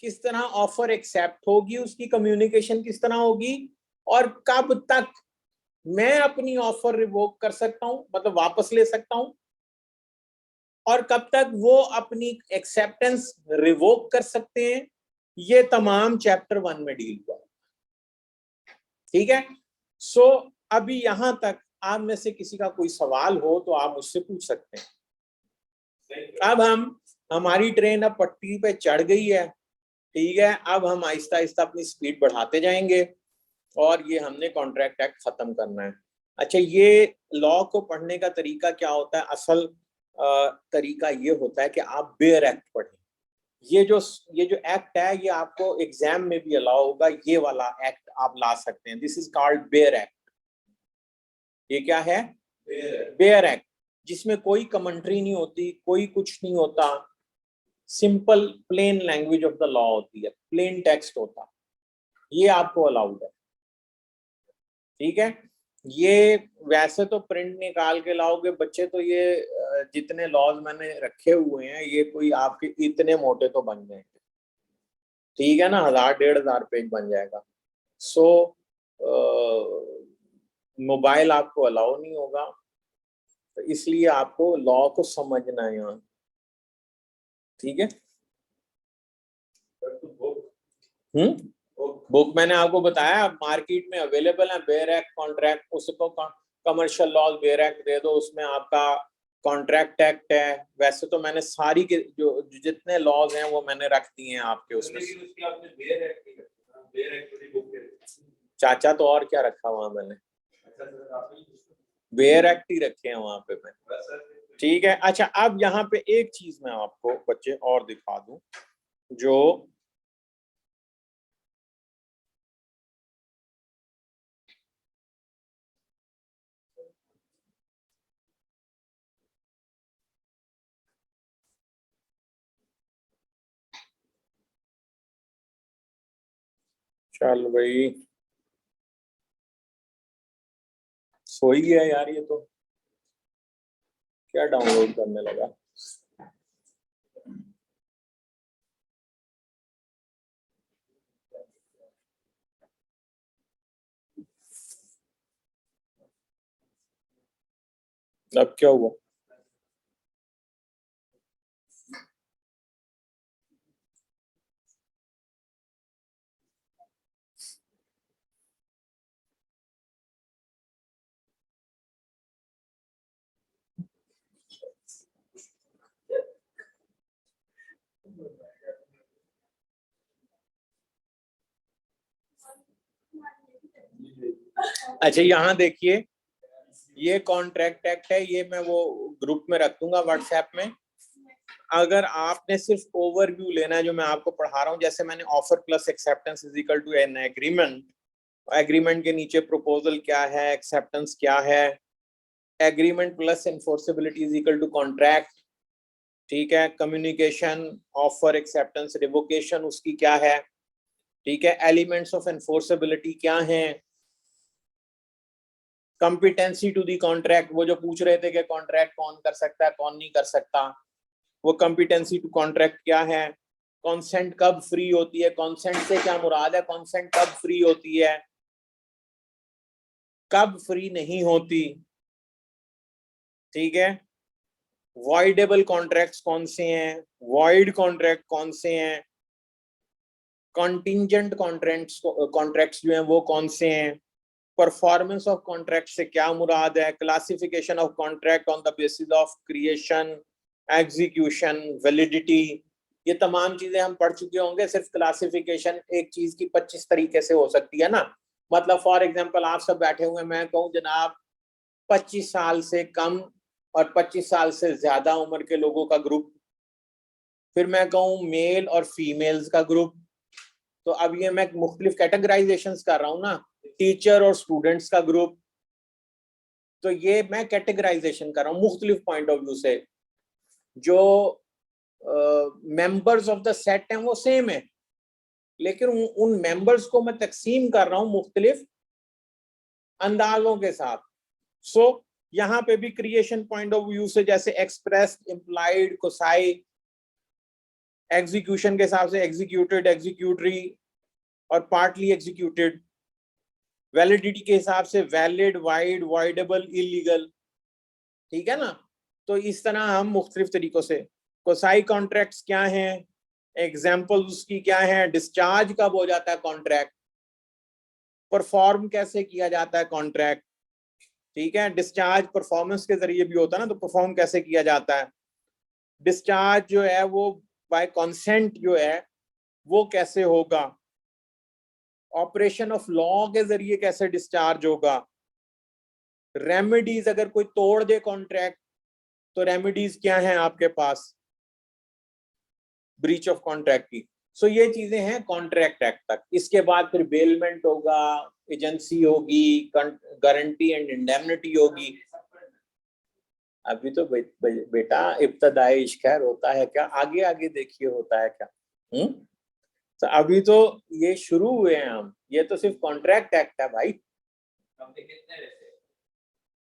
किस तरह ऑफर एक्सेप्ट होगी, उसकी कम्युनिकेशन किस तरह होगी, और कब तक मैं अपनी ऑफर रिवोक कर सकता हूं, मतलब वापस ले सकता हूं, और कब तक वो अपनी एक्सेप्टेंस रिवोक कर सकते हैं, ये तमाम चैप्टर 1 में डील हुआ। ठीक है, सो अभी यहां तक आप में से किसी का कोई सवाल हो तो आप मुझसे पूछ सकते हैं। अब हमारी ट्रेन अब पटरी पे चढ़ गई है, ठीक है, अब हम आहिस्ता आहिस्ता अपनी स्पीड बढ़ाते जाएंगे और ये हमने कॉन्ट्रैक्ट एक्ट खत्म करना है। अच्छा, ये लॉ को पढ़ने का तरीका क्या होता है? असल तरीका ये होता है कि आप बेयर एक्ट पढ़ें। ये जो एक्ट है ये आपको एग्जाम में भी अलाउ होगा, ये वाला एक्ट आप ला सकते हैं। This is called bare act. ये क्या है? बेयर एक्ट, जिसमें कोई कमेंट्री नहीं होती, कोई कुछ नहीं होता, simple plain language of the law होती है, प्लेन टेक्स्ट होता, ये आपको अलाउड है। ठीक है, ये वैसे तो प्रिंट निकाल के लाओगे बच्चे तो ये जितने लॉज मैंने रखे हुए हैं ये कोई आपके इतने मोटे तो बन जाएंगे, ठीक है ना, 1000-1500 पेज बन जाएगा। सो मोबाइल आपको अलाउ नहीं होगा, तो इसलिए आपको लॉ को समझना है यहाँ। ठीक है, बुक मैंने आपको बताया मार्केट में अवेलेबल है, बेयर एक्ट, कॉन्ट्रैक्ट, उसको commercial law where act they दो, उसमें आपका कॉन्ट्रैक्ट एक्ट है। वैसे तो मैंने सारी के जो जितने लॉज हैं वो मैंने रख दिए हैं आपके उसमें। लेकिन उसकी आपने वेयर एक्ट नहीं रखा, वेयर एक्ट वाली बुक है। चाचा तो और क्या रखा वहां मैंने, अच्छा सर, आपने वेयर एक्ट ही रखे हैं वहां पे मैं। बस सर, ठीक है। अच्छा, अब यहाँ पे एक चीज मैं आपको बच्चे और दिखा दूं, जो चल भाई सो ही गया यार, ये तो क्या डाउनलोड करने लगा। अब क्या हुआ? अच्छा यहाँ देखिए, ये कॉन्ट्रैक्ट एक्ट है, ये मैं वो ग्रुप में रख दूंगा व्हाट्सएप में। अगर आपने सिर्फ ओवरव्यू लेना है जो मैं आपको पढ़ा रहा हूँ, जैसे मैंने offer plus acceptance is equal to an agreement, agreement के नीचे प्रपोजल क्या है, एक्सेप्टेंस क्या है, agreement plus enforceability is equal to contract. ठीक है, कम्युनिकेशन, ऑफर, एक्सेप्टेंस, रिवोकेशन उसकी क्या है। ठीक है, एलिमेंट्स ऑफ एनफोर्सेबिलिटी क्या है, कॉम्पिटेंसी टू दी कॉन्ट्रैक्ट, वो जो पूछ रहे थे कि कॉन्ट्रैक्ट कौन कर सकता है कौन नहीं कर सकता, वो कॉम्पिटेंसी टू कॉन्ट्रैक्ट क्या है, कॉन्सेंट कब फ्री होती है, कॉन्सेंट से क्या मुराद है, कॉन्सेंट कब फ्री होती है, कब फ्री नहीं होती। ठीक है, वॉइडेबल कॉन्ट्रैक्ट्स कौन से हैं, वॉइड कॉन्ट्रैक्ट कौन से हैं, कॉन्टिंजेंट कॉन्ट्रैक्ट्स जो हैं वो कौन से हैं, परफॉर्मेंस ऑफ कॉन्ट्रैक्ट से क्या मुराद है, classification of contract on the basis of creation, execution, validity. ये तमाम चीजें हम पढ़ चुके होंगे। सिर्फ क्लासिफिकेशन एक चीज की 25 तरीके से हो सकती है ना। मतलब फॉर एग्जांपल आप सब बैठे हुए, मैं कहूँ जनाब 25 साल से कम और 25 साल से ज्यादा उम्र के लोगों का ग्रुप, फिर मैं कहूँ मेल और फीमेल्स का ग्रुप, तो अब ये मैं मुख्तलिफ कैटेगराइजेशंस कर रहा हूँ ना, टीचर और स्टूडेंट्स का ग्रुप, तो ये मैं कैटेगराइजेशन कर रहा हूँ मुख्तलिफ पॉइंट ऑफ व्यू से। जो मेंबर्स ऑफ द सेट हैं वो सेम है, लेकिन उन मेंबर्स को मैं तकसीम कर रहा हूँ मुख्तलिफ अंदाजों के साथ। सो यहाँ पे भी क्रिएशन पॉइंट ऑफ व्यू से, जैसे एक्सप्रेस, इम्प्लाइड, कोसाई, एग्जीक्यूशन के हिसाब से एग्जीक्यूटेड, एग्जीक्यूटरी और पार्टली एग्जीक्यूटेड, वैलिडिटी के हिसाब से वैलिड, वाइड, वॉइडेबल, इलीगल। ठीक है ना। तो इस तरह हम मुख्तलिफ तरीकों से, कोसाई कॉन्ट्रैक्ट्स क्या हैं, एग्जाम्पल उसकी क्या है, डिस्चार्ज कब हो जाता है कॉन्ट्रैक्ट, परफॉर्म कैसे किया जाता है कॉन्ट्रैक्ट। ठीक है, डिस्चार्ज परफॉर्मेंस के जरिए भी होता है ना, तो परफॉर्म कैसे किया जाता है, डिस्चार्ज जो है वो बाय कंसेंट जो है वो कैसे होगा, ऑपरेशन ऑफ लॉ के जरिए कैसे डिस्चार्ज होगा, रेमेडीज अगर कोई तोड़ दे कॉन्ट्रैक्ट तो रेमेडीज क्या हैं आपके पास ब्रीच ऑफ कॉन्ट्रैक्ट की। सो ये चीजें हैं कॉन्ट्रैक्ट एक्ट तक। इसके बाद फिर बेलमेंट होगा, एजेंसी होगी, गारंटी एंड इंडेमनिटी होगी। अभी तो बेटा इब्तदाई इश्क है, होता है क्या, आगे आगे देखिए होता है क्या। तो अभी तो ये शुरू हुए हैं हम, ये तो सिर्फ कॉन्ट्रैक्ट एक्ट है भाई।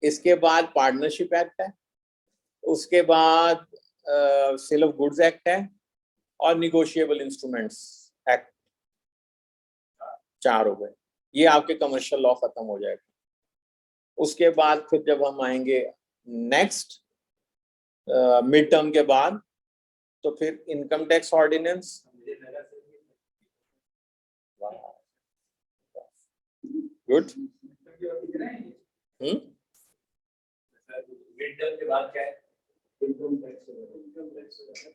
इसके बाद पार्टनरशिप एक्ट है, उसके बाद सेल ऑफ गुड्स एक्ट है और निगोशिएबल इंस्ट्रूमेंट्स एक्ट। 4 हो गए। ये आपके कमर्शियल लॉ खत्म हो जाएगा। उसके बाद फिर जब हम आएंगे नेक्स्ट मिड टर्म के बाद, तो फिर income tax ordinance. Good. Midterm के बाद क्या है? इनकम टैक्स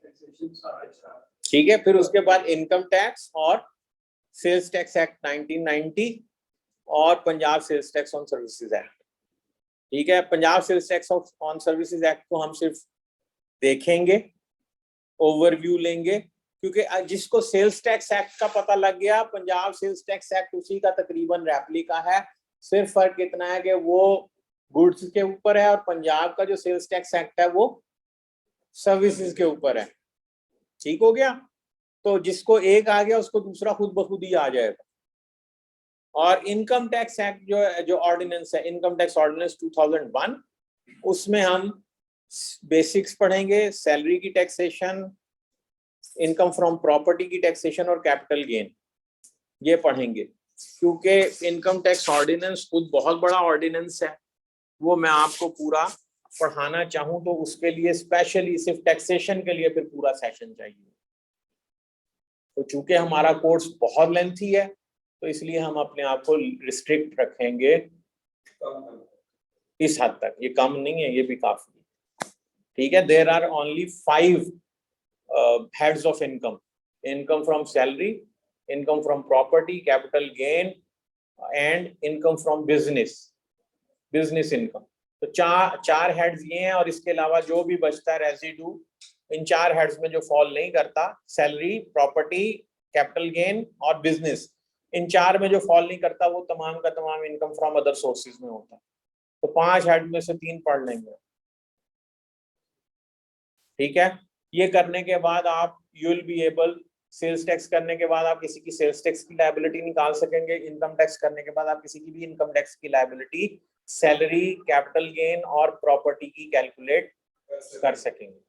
टैक्सेशन सारा। ठीक है, फिर उसके बाद इनकम टैक्स और सेल्स टैक्स एक्ट 1990 और Punjab sales tax on services act. ठीक है, Punjab sales tax on services act को हम सिर्फ देखेंगे, ओवरव्यू लेंगे, क्योंकि जिसको सेल्स टैक्स एक्ट का पता लग गया, पंजाब सेल्स टैक्स एक्ट उसी का तकरीबन रेप्लिका है। सिर्फ फर्क इतना है कि वो गुड्स के ऊपर है और पंजाब का जो सेल्स टैक्स एक्ट है वो सर्विसेज के ऊपर है। ठीक हो गया, तो जिसको एक आ गया उसको दूसरा खुद ब खुद ही आ जाएगा। और इनकम टैक्स एक्ट जो ऑर्डिनेंस है, इनकम टैक्स ऑर्डिनेंस 2001, उसमें हम बेसिक्स पढ़ेंगे, सैलरी की टैक्सेशन, इनकम फ्रॉम प्रॉपर्टी की टैक्सेशन और कैपिटल गेन, ये पढ़ेंगे। क्योंकि इनकम टैक्स ऑर्डिनेंस खुद बहुत बड़ा ऑर्डिनेंस है, वो मैं आपको पूरा पढ़ाना चाहूँ तो उसके लिए स्पेशली सिर्फ टैक्सेशन के लिए फिर पूरा सेशन चाहिए। तो चूंकि हमारा कोर्स बहुत लेंथी है तो इसलिए हम अपने आप को रिस्ट्रिक्ट रखेंगे इस हद तक। ये कम नहीं है, ये भी काफी है। ठीक है, there are only 5 heads of income: income from salary, income from property, capital gain, and income from business income। तो चार हेड्स ये हैं, और इसके अलावा जो भी बचता है रेजिड्यू, इन 4 हेड्स में जो फॉल नहीं करता, सैलरी, प्रॉपर्टी, कैपिटल गेन और बिजनेस, इन 4 में जो फॉल नहीं करता वो तमाम का तमाम इनकम फ्रॉम अदर सोर्सेज में होता है। तो 5 हेड में से 3 पढ़ लेंगे। ठीक है, ये करने के बाद आप you will be able, sales tax करने के बाद आप किसी की सेल्स टैक्स की लायबिलिटी निकाल सकेंगे, इनकम टैक्स करने के बाद आप किसी की भी इनकम टैक्स की लायबिलिटी, सैलरी, कैपिटल गेन और प्रॉपर्टी की कैलकुलेट कर सकेंगे।